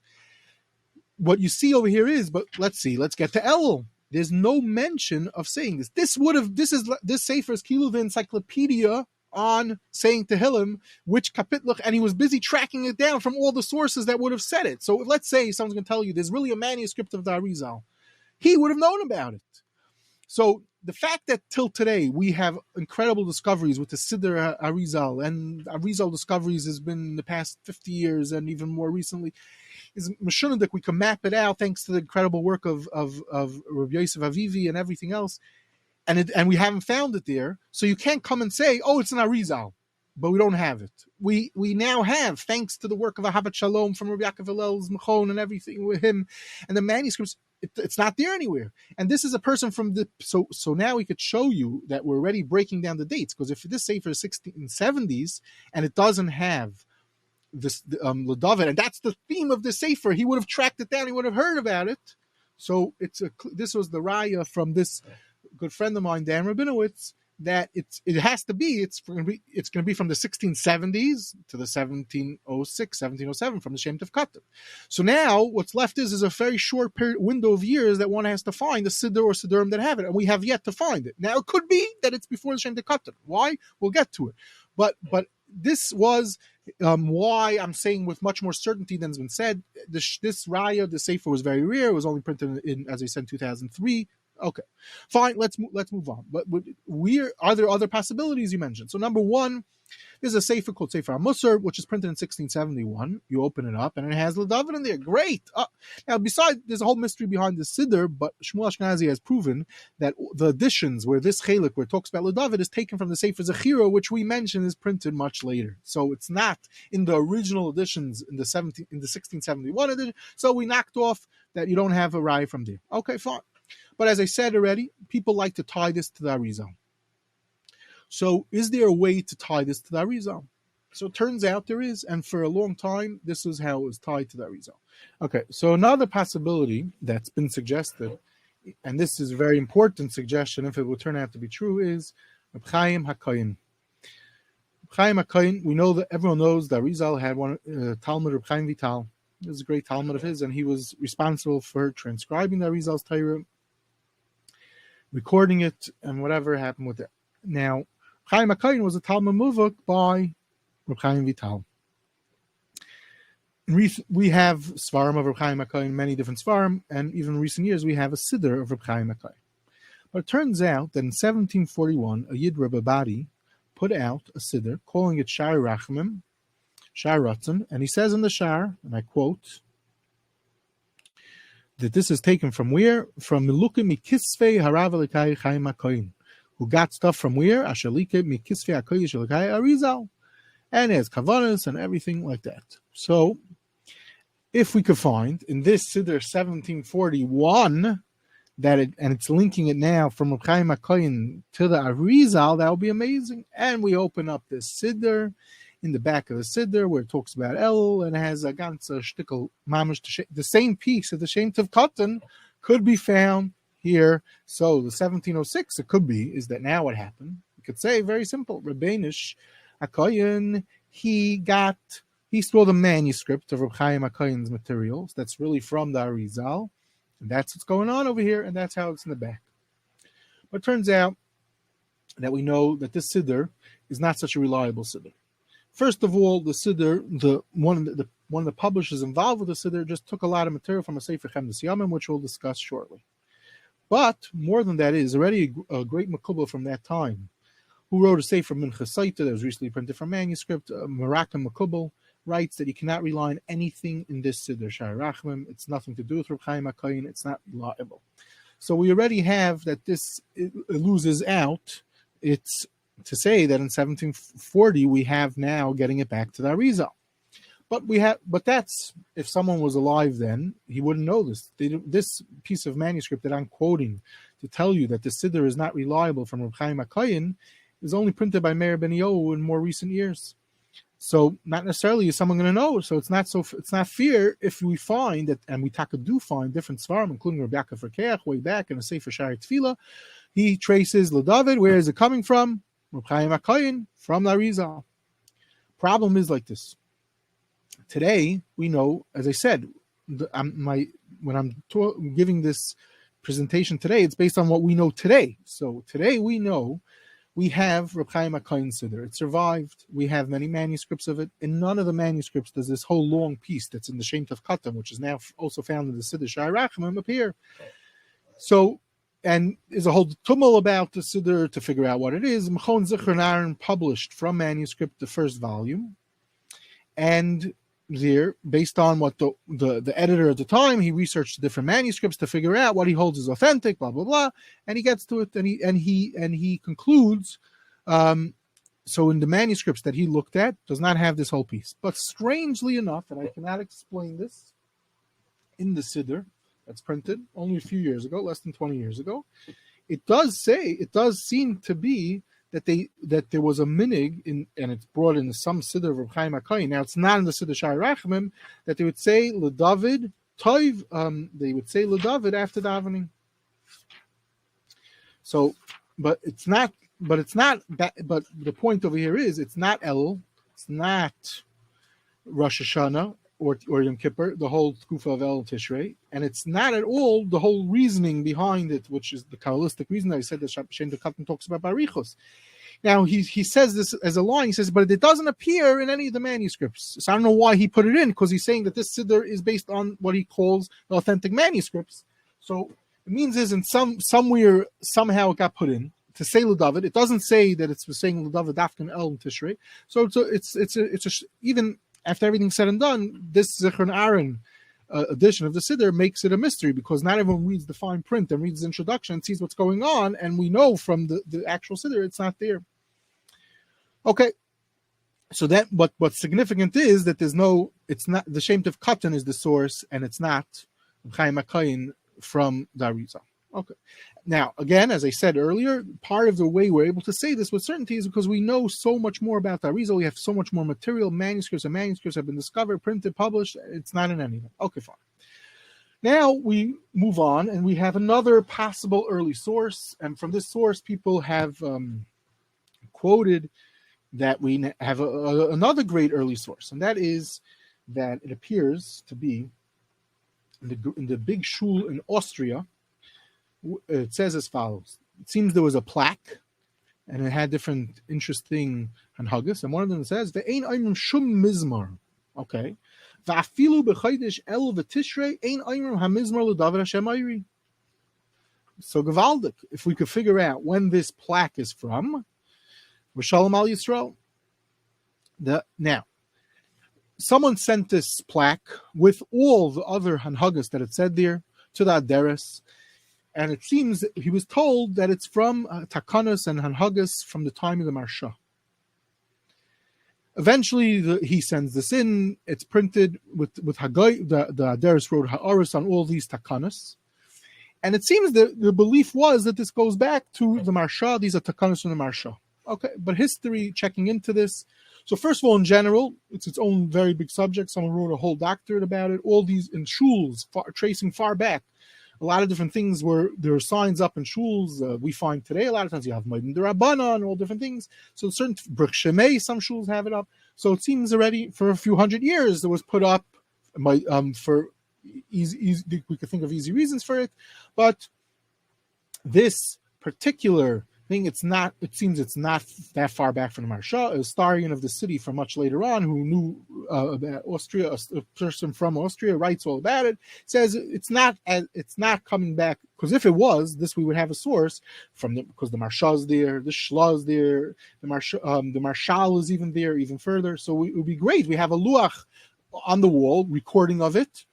What you see over here is, but let's get to Elul. There's no mention of saying this. This Sefer's Kiluv encyclopedia on saying Tehilim, which kapitluch, and he was busy tracking it down from all the sources that would have said it. So let's say someone's going to tell you there's really a manuscript of the Arizal. He would have known about it. So the fact that till today we have incredible discoveries with the Siddur Arizal, and Arizal discoveries has been in the past 50 years and even more recently, is Mishna we can map it out thanks to the incredible work of Rabbi Yosef Avivi and everything else, and we haven't found it there. So you can't come and say, oh, it's an Arizal, but we don't have it. We now have, thanks to the work of Ahavat Shalom from Rabbi Yaakov Hillel's Machon and everything with him, and the manuscripts, it's not there anywhere. And this is a person from the so now we could show you that we're already breaking down the dates, because if this Sefer is 1670s and it doesn't have this LeDovid, and that's the theme of the Sefer, he would have tracked it down, he would have heard about it. So this was the raya from this good friend of mine, Dan Rabinowitz, that it's going to be from the 1670s to the 1706, 1707 from the Shem Tov Koton. So now what's left is a very short window of years that one has to find the Siddur or Siddurim that have it, and we have yet to find it. Now it could be that it's before the Shem Tov Koton. Why? We'll get to it. But this was why I'm saying with much more certainty than has been said. This raya, the Sefer, was very rare. It was only printed in, as I said, 2003. Okay, fine. Let's move on. But are there other possibilities you mentioned? So number one, there's a Sefer called Sefer HaMussar, which is printed in 1671. You open it up, and it has LeDovid in there. Great. Now, besides, there's a whole mystery behind the Siddur, but Shmuel Ashkenazi has proven that the editions where this chelik, where it talks about LeDovid, is taken from the Sefer Zechirah, which we mentioned is printed much later. So it's not in the original editions in the 1671 edition. So we knocked off that you don't have a raya from there. Okay, fine. But as I said already, people like to tie this to the Arizal. So is there a way to tie this to the Arizal? So it turns out there is, and for a long time, this is how it was tied to the Arizal. Okay, so another possibility that's been suggested, and this is a very important suggestion if it will turn out to be true, is Reb Chaim HaKohen. Chaim HaKohen, we know that everyone knows that Arizal had one Talmid Reb Chaim Vital. It was a great Talmud of his, and he was responsible for transcribing the Arizal's Torah, recording it, and whatever happened with it. Now, Chaim HaKohen was a Talmud Muvak by Reb Chaim Vital. We have Svarim of Reb Chaim HaKohen, many different Svarim, and even in recent years we have a Siddur of Reb Chaim HaKohen. But it turns out that in 1741, a Yid Rebbe Badi put out a Siddur, calling it Shaar Rachmim, Shaar Ratzon, and he says in the Shaar, and I quote, that this is taken from where? From Milukim Mikisvei Harav Elikai Chaim HaKohen, who got stuff from where? Ashalike Mikisvei HaKodesh Elikai Arizal, and it has Kavanas and everything like that. So, if we could find in this Siddur 1741 and it's linking it now from Reb Chaim HaKohen to the Arizal, that would be amazing. And we open up this Siddur. In the back of the Siddur, where it talks about Elul, and it has a ganze shtickle mamish. The same piece of the Shem Tov Koton could be found here. So the 1706, it could be, is that now what happened? We could say very simple. Rabbinish HaKohen, he stole the manuscript of Reb Chaim HaKohen's materials. That's really from the Arizal, and that's what's going on over here, and that's how it's in the back. But it turns out that we know that this Siddur is not such a reliable Siddur. First of all, the Siddur, one of the publishers involved with the Siddur just took a lot of material from a Sefer Chemdas Yomim, which we'll discuss shortly. But more than that, is already a great makubal from that time, who wrote a Sefer Mincha Saita that was recently printed from manuscript. Marakim Makubal writes that you cannot rely on anything in this Siddur Shai Rachmim. It's nothing to do with Reb Chaim HaKohen. It's not liable. So we already have that this it loses out. It's to say that in 1740 we have now getting it back to the Arizal. But that's if someone was alive then, he wouldn't know this. This piece of manuscript that I'm quoting to tell you that the Siddur is not reliable from Reb Chaim HaKohen is only printed by Meir Ben Yohu in more recent years. So not necessarily is someone going to know. So it's not fair if we find that, and we do find different svarim, including Rabbi Verkeach way back in the Sefer Shaar Tefillah. He traces LeDovid. Where is it coming from? Reb Chaim HaKohen from the Arizal. Problem is like this. Today we know, as I said, when I'm giving this presentation today, it's based on what we know today. So today we know. We have Reb Chaim HaKohen Siddur. It survived. We have many manuscripts of it. In none of the manuscripts does this whole long piece that's in the Shem Tov Koton, which is now also found in the Siddur Shai Rachmim, appear. So, and there's a whole tumult about the Siddur to figure out what it is. Mechon Zechirah published from manuscript the first volume, and there, based on what the editor at the time, he researched different manuscripts to figure out what he holds is authentic, blah blah blah, and he gets to it, and he concludes. So in the manuscripts that he looked at, does not have this whole piece. But strangely enough, and I cannot explain this, in the Siddur that's printed only a few years ago, less than 20 years ago, it does seem to be that there was a minig and it's brought in some Siddur of Reb Chaim HaKohen. Now it's not in the Siddur Shai Rachmim that they would say LeDovid Toiv. They would say LeDovid after davening. So, but it's not. But the point over here is it's not Elul, it's not Rosh Hashanah or Yom Kippur, the whole Tkufa of Elul and Tishrei, and it's not at all the whole reasoning behind it, which is the Kabbalistic reason that I said that Shem Tov Koton talks about by Rishus. Now he says this as a line. He says, but it doesn't appear in any of the manuscripts. So I don't know why he put it in, because he's saying that this Siddur is based on what he calls the authentic manuscripts. So it means is in somewhere somehow it got put in to say LeDovid. It doesn't say that it's saying LeDovid Dafkan Elul and Tishrei. So it's even after everything's said and done, this Zechirah Aaron edition of the Siddur makes it a mystery, because not everyone reads the fine print and reads the introduction and sees what's going on, and we know from the actual Siddur it's not there. Okay, so that what's significant is that it's not the Shem Tov Koton is the source, and it's not Chaim HaKohen from the Arizal. Okay. Now, again, as I said earlier, part of the way we're able to say this with certainty is because we know so much more about the Arizal. We have so much more material. Manuscripts have been discovered, printed, published. It's not in any of them. Okay, fine. Now we move on, and we have another possible early source. And from this source, people have quoted that we have another great early source, and that is that it appears to be in the big shul in Austria. It says as follows. It seems there was a plaque, and it had different interesting hanhagas, and one of them says, "Ve'ein oimrim shum mizmar." Okay. "Va'afilu b'chodesh Elul v'Tishrei ein oimrim hamizmar LeDovid Hashem Ayri." So gewaldik. If we could figure out when this plaque is from, V'shalom al Yisrael. Now, someone sent this plaque with all the other hanhagas that it said there to the Aderes. And it seems that he was told that it's from Takanas and Hanhagas from the time of the Maharsha. Eventually, he sends this in. It's printed with Hagoy. The Aderes wrote Ha'aris on all these Takanas. And it seems that the belief was that this goes back to the Maharsha. These are Takanas from the Maharsha. Okay, but history, checking into this. So first of all, in general, it's its own very big subject. Someone wrote a whole doctorate about it. All these in shuls, tracing far back. A lot of different things where there are signs up in shuls we find today. A lot of times you have Ma'adim D'Rabbanan and all different things. So certain Brich Shemei, some shuls have it up. So it seems already for a few hundred years it was put up for easy. We could think of easy reasons for it, but this particular thing. It seems it's not that far back from the Maharsha. A historian of the city from much later on, who knew about Austria, a person from Austria, writes all about it. Says it's not coming back, because if it was, this we would have a source from because the Maharsha is there, the Shla is there, the Marshal is even there, even further. So it would be great. We have a Luach on the wall, recording of it.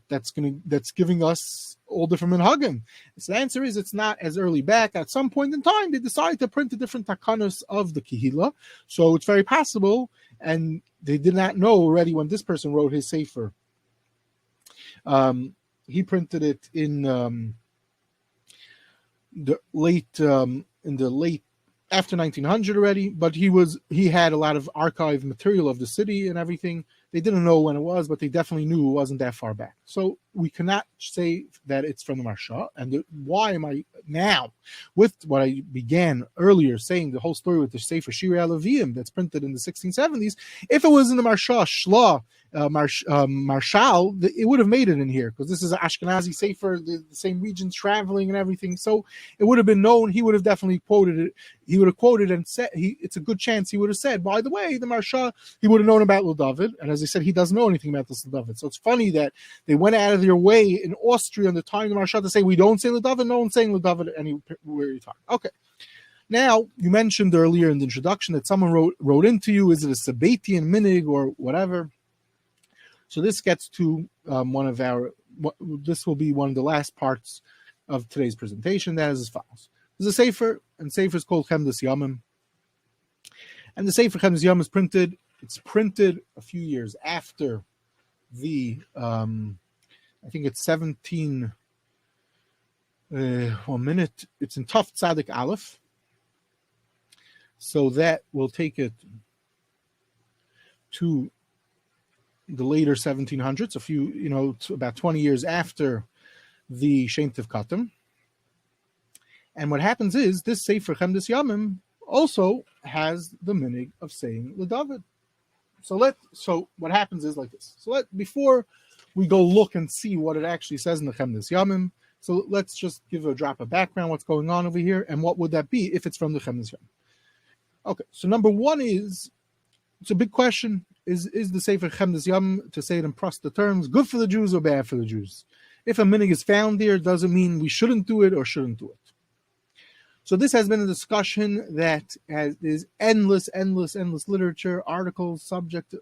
That's giving us all different minhagim. So the answer is it's not as early back. At some point in time, they decided to print a different takanos of the Kehila. So it's very possible, and they did not know already when this person wrote his sefer. He printed it in the late after 1900 already, but he had a lot of archive material of the city and everything. They didn't know when it was, but they definitely knew it wasn't that far back. So we cannot say that it's from the Maharsha. And why am I now, with what I began earlier saying, the whole story with the Sefer Shiray HaLeviim that's printed in the 1670s, if it was in the Maharsha, Shla, Marshal, it would have made it in here, because this is an Ashkenazi Sefer, the same regions traveling and everything. So it would have been known. He would have definitely quoted it. He would have quoted and said, it's a good chance he would have said, by the way, the Maharsha, he would have known about LeDovid. And as I said, he doesn't know anything about this LeDovid. So it's funny that they went out of their way in Austria in the time of the Maharsha to say, we don't say LeDovid, no one's saying LeDovid anywhere you talk. Okay. Now, you mentioned earlier in the introduction that someone wrote into you, is it a Sabbatian minig or whatever? So this gets to this will be one of the last parts of today's presentation. That is as follows. There's a Sefer, and Sefer is called Chemdas Yomim. And the Sefer Chemdas Yomim is printed. It's printed a few years after the, I think it's 17, it's in Tuf Tzadik Aleph. So that will take it to the later 1700s, about 20 years after the Shem Tov Koton. And what happens is this Sefer Chemdas Yomim also has the minig of saying LeDovid. So what happens is like this. Before we go look and see what it actually says in the Chemdas Yomim, so let's just give a drop of background, what's going on over here, and what would that be if it's from the Chemdas Yomim. Okay, so number one is, it's a big question. Is the Sefer Chemdas Yomim, to say it in prosta terms, good for the Jews or bad for the Jews? If a minig is found there, does it mean we shouldn't do it or shouldn't do it? So this has been a discussion that is endless literature, articles, subject.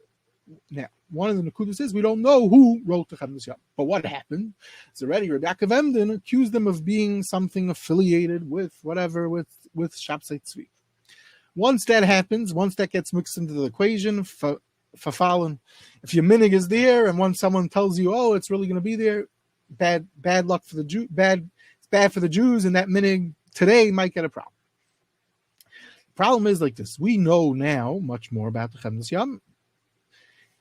Now, one of the nekudas is we don't know who wrote the Chemdas Yomim. But what happened? It's already Rabbi Emden accused them of being something affiliated with whatever, with Shabtai Tzvi. Once that happens, once that gets mixed into the equation, Fafalin, if your minig is there, and once someone tells you, oh, it's really going to be there, bad luck for the Jew, it's bad for the Jews, and that minig today might get a problem. The problem is like this. We know now much more about the Chemdas Yomim.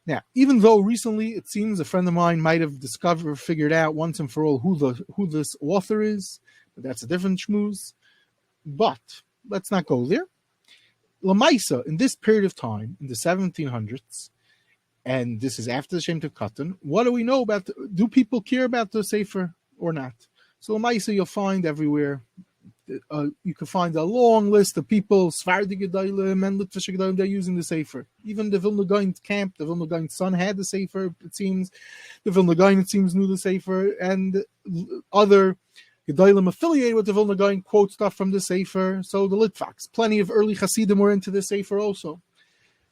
Now, even though recently it seems a friend of mine might have figured out once and for all who this author is, but that's a different schmooze. But let's not go there. Lamaisa, in this period of time, in the 1700s, and this is after the Shem Tov Koton, what do we know about? Do people care about the Sefer or not? So Lamaisa, you'll find everywhere. You can find a long list of people, Svardi Gedolim and Litvish Gedolim, they're using the Sefer. Even the Vilna Gaon's camp, the Vilna Gaon's son had the Sefer, it seems. The Vilna Gaon, it seems, knew the Sefer, and other Gedolim affiliated with the Vilna Gaon quote stuff from the Sefer. So the Litvaks, plenty of early Hasidim were into the Sefer also.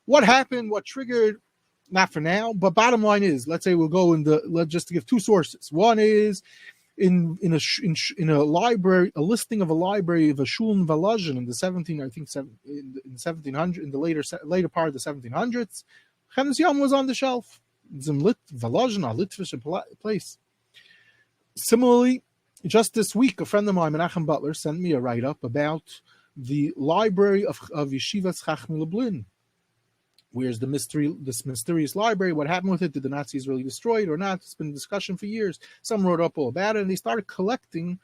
What happened? What triggered? Not for now, but bottom line is, let's say we'll go just to give two sources. One is in a library, a listing of a library of a shul in Volozhin in the 1700, in the later part of the 1700s. Chemdas Yomim was on the shelf. It's in Volozhin, a Litvish place. Similarly, just this week, a friend of mine, Menachem Butler, sent me a write-up about the library of Yeshivas Chacham Lublin. Where's this mysterious library? What happened with it? Did the Nazis really destroy it or not? It's been a discussion for years. Some wrote up all about it, and they started collecting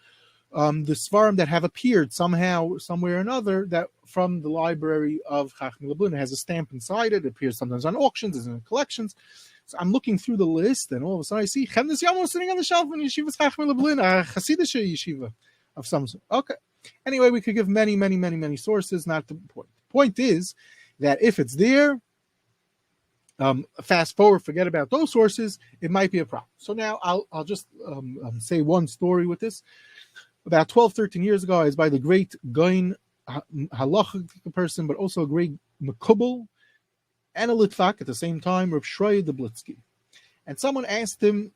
the svarim that have appeared somehow, somewhere or another, that from the library of Chacham Lublin. It has a stamp inside it. It appears sometimes on auctions, it's in collections. So I'm looking through the list, and all of a sudden I see Chemdas Yomim sitting on the shelf in Yeshiva's Chacham Lublin, a Hasidic yeshiva of some sort. Okay. Anyway, we could give many sources, not the point. The point is that if it's there, fast forward, forget about those sources, it might be a problem. So now I'll just say one story with this. About 12, 13 years ago, I was by the great Gain halachic person, but also a great Makubal and a Litvak at the same time, Reb Shroy Deblitsky. And someone asked him,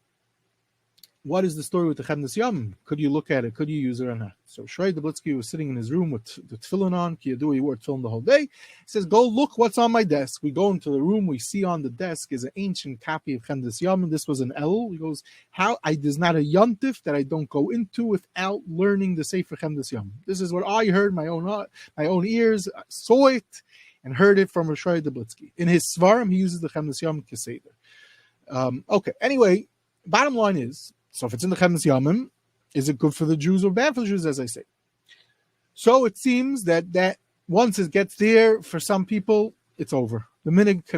what is the story with the Chemdas Yomim? Could you look at it? Could you use it or not? So Shroy Deblitsky was sitting in his room with the tefillin on. He wore tefillin the whole day. He says, go look what's on my desk. We go into the room. We see on the desk is an ancient copy of Chemdas Yomim. This was an Elul. He goes, there's not a yontif that I don't go into without learning the Sefer Chemdas Yomim. This is what I heard, my own ears, saw it, and heard it from Shroy Deblitsky. In his Svarim, he uses the Chemdas Yomim Keseder. Okay, anyway, bottom line is, so if it's in the Chemdas Yomim, is it good for the Jews or bad for the Jews, as I say? So it seems that once it gets there, for some people, it's over. The minig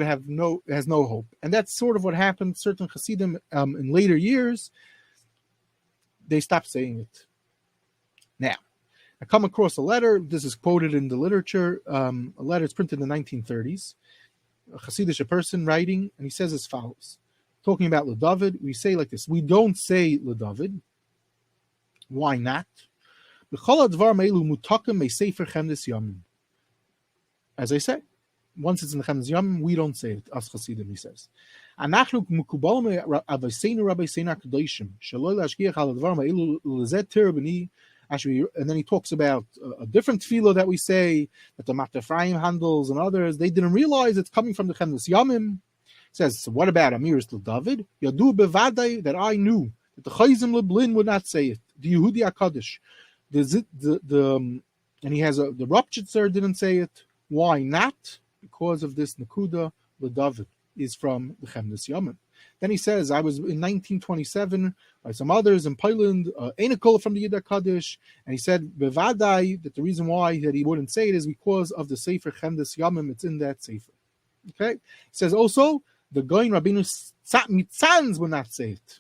has no hope. And that's sort of what happened. Certain Hasidim in later years, they stopped saying it. Now, I come across a letter. This is quoted in the literature. A letter is printed in the 1930s. A Hasidic person writing, and he says as follows. Talking about LeDovid, we say like this. We don't say LeDovid. Why not? As I said, once it's in the Chemdas Yomim, we don't say it. As Chasidim, he says. And then he talks about a different tefillah that we say, that the Efrayim handles and others. They didn't realize it's coming from the Chemdas Yomim. Says, so what about Amiris LeDovid? Yadu bevadai, that I knew that the Chayzim Leblin would not say it. The Yehudi HaKadosh. And he has the Ropchitzer didn't say it. Why not? Because of this Nakuda, LeDovid is from the Chemdas Yomim. Then he says, I was in 1927 by some others in Poland, Enikol from the Yehudi HaKadosh, and he said, bevadai, that the reason why that he wouldn't say it is because of the Sefer Chemdas Yomim. It's in that Sefer. Okay? He says also, the Goyin Rabbeinu Mitzans will not say it.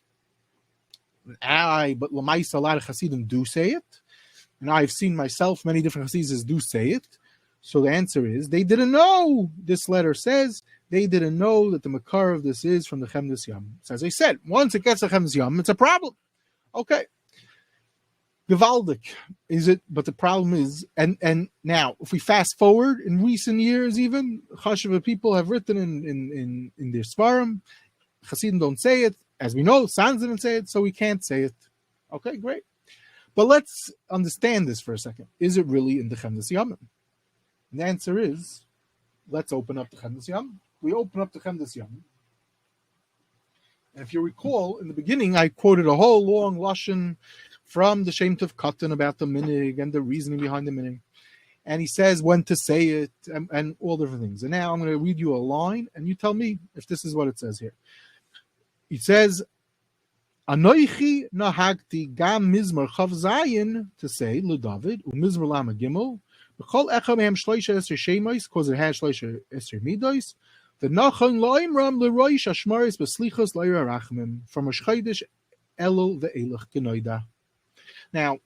But Lamaisa, a lot of Hasidim do say it. And I've seen myself, many different Hasidim do say it. So the answer is, they didn't know. This letter says, they didn't know that the Makar of this is from the Chemdas Yomim. So as I said, once it gets the Chemdas Yomim, it's a problem. Okay. Gewaldig is it, but the problem is, and now if we fast forward in recent years, even Chashuva people have written in their Svarim, Hasidim don't say it, as we know, Sans didn't say it, so we can't say it. Okay, great. But let's understand this for a second. Is it really in the Chemdas Yomim? And the answer is, let's open up the Chemdas Yomim. We open up the Chemdas Yomim. And if you recall, in the beginning, I quoted a whole long lashon from the Shem Tov Koton about the minig and the reasoning behind the minig. And he says when to say it and all different things. And now I'm going to read you a line and you tell me if this is what it says here. It says, Anoichi nahagti gam mizmar chav zayin, to say LeDovid, u'mizmar lama gimel, b'chol echa mehem shloisha esher shemois, because it has shloisha esher midos, v'nachon lo'imram l'roish hashmaris b'slichos lo'ira rachmim, from a shchaydish Elul ve'elach genoida. Now,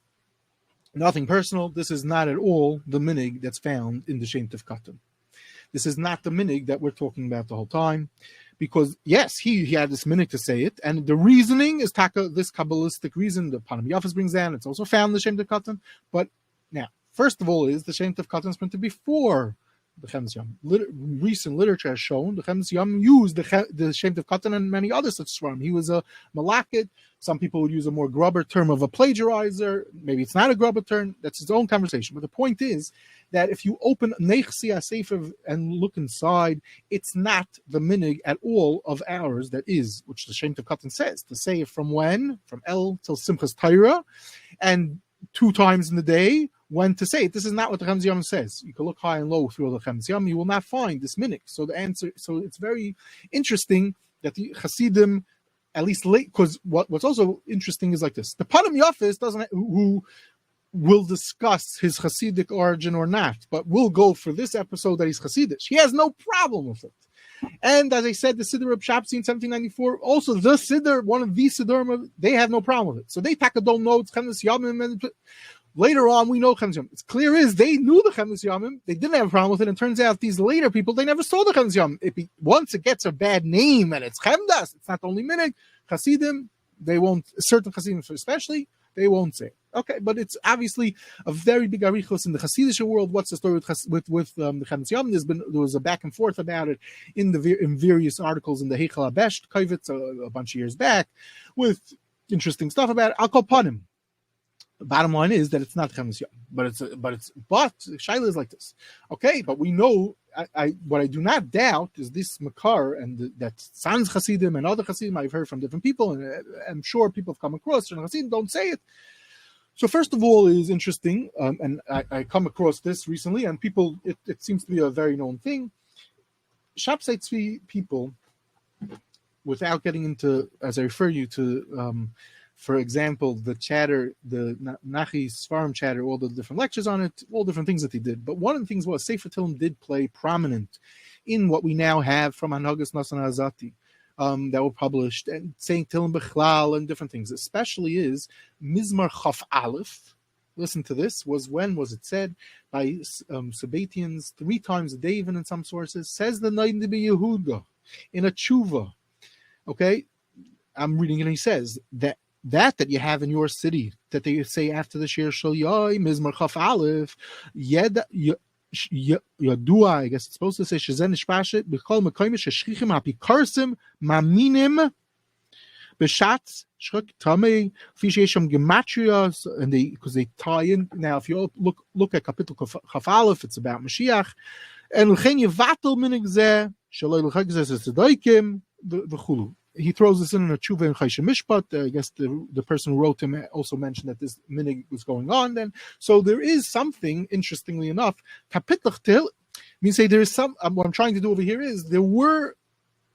nothing personal. This is not at all the minig that's found in the Shem Tov Koton. This is not the minig that we're talking about the whole time. Because, yes, he had this minig to say it, and the reasoning is this Kabbalistic reason the Panim Yofos brings down. It's also found in the Shem Tov Koton. But now, first of all, is the Shem Tov Koton is printed before the Chemdas Yomim. Recent literature has shown the Chemdas Yomim used the Shem Tov Koton and many other such svarim. He was a malakit. Some people would use a more grubber term of a plagiarizer. Maybe it's not a grubber term. That's his own conversation. But the point is that if you open Nechsi Sefer and look inside, it's not the minig at all of ours that is, which the Shem Tov Koton says, to say it from when? From El till Simchas Torah, and 2 times in the day, when to say it. This is not what the Chemdas Yomim says. You can look high and low through all the Chemdas Yomim, you will not find this minig. So the answer, so it's very interesting that the Hasidim, at least late, because what's also interesting is like this. The Panim Yofos doesn't, who will discuss his Hasidic origin or not, but we'll go for this episode that he's Hasidic. He has no problem with it. And as I said, the Siddur R Shabtai in 1794, also the Siddur, one of these Siddur, they have no problem with it. So they don't know it's Chemdas Yomim. Later on, we know Chemdas Yomim. It's clear is they knew the Chemdas Yomim. They didn't have a problem with it. And it turns out these later people, they never saw the Chemdas Yomim. Once it gets a bad name and it's Chemdas, it's not only Minig. Chasidim, they won't, certain Chasidim especially, they won't say. Okay, but it's obviously a very big arichos in the Hasidic world. What's the story with the Chemdas Yomim? There was a back and forth about it in various articles in the Heichal HaBesht Kovitz a bunch of years back with interesting stuff about it. I'll call Panim. The bottom line is that it's not Chemdas Yomim, but Shaila is like this. Okay, but we know. What I do not doubt is this Makar and that Sans Hasidim and other Hasidim I've heard from different people, and I'm sure people have come across, and Hasidim don't say it. So first of all, it is interesting, and I come across this recently, and people, it seems to be a very known thing. Shabtai Tzvi people, without getting into, as I refer you to, for example, the chatter, the Nachi Svarim chatter, all the different lectures on it, all different things that he did. But one of the things was Sefer Tehilim did play prominent in what we now have from Anhagas Nasan Azati that were published, and saying Tehilim Bechlal and different things. Especially is Mizmar Chaf Aleph. Listen to this. When was it said? By Sabbatians 3 times a day, even in some sources. Says the Nain de Yehuda in a tshuva. Okay? I'm reading it, and he says that you have in your city, that they say after the Shir Shal Yoy, Mizmar Chaf Aleph, Yadua, I guess it's supposed to say, Shezen Ishpashet, B'chol Mekoimish, Shchichim, Apikarsim, Maminim, B'shatz, Shchuk Tamei, Fishesham Gematrias, and because they tie in. Now, if you look at Kapitel Chaf Aleph, it's about Mashiach, and L'chein Yevatel Minig Zeh, Shaloi L'chag Zeh Tzedaikim, V'chulu. He throws this in a tshuva in Chayshe Mishpat. I guess the person who wrote him also mentioned that this minig was going on then. So there is something, interestingly enough, Kapitlach Tehil, means say there is some, what I'm trying to do over here is, there were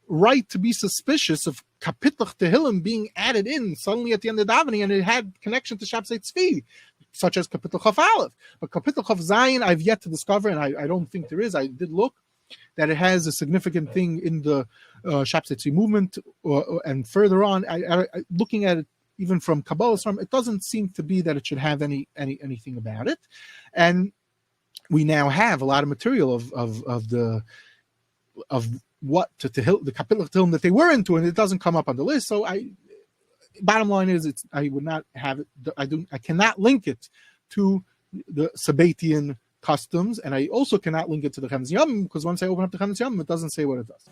right to be suspicious of Kapitlach Tehillim being added in suddenly at the end of davening, and it had connection to Shabtai Tzvi, such as Kapitlach Chaf Aleph. But Kapitlach Chaf Zayin, I've yet to discover, and I don't think there is. I did look, that it has a significant thing in the Shabtai Tzvi movement, and further on, I looking at it even from Kabbalah's it doesn't seem to be that it should have anything about it. And we now have a lot of material of what the Kapitlach Tehillim that they were into, and it doesn't come up on the list. So bottom line is, I would not have it. I cannot link it to the Sabbatian customs, and I also cannot link it to the Chemdas Yomim, because once I open up the Chemdas Yomim, it doesn't say what it does.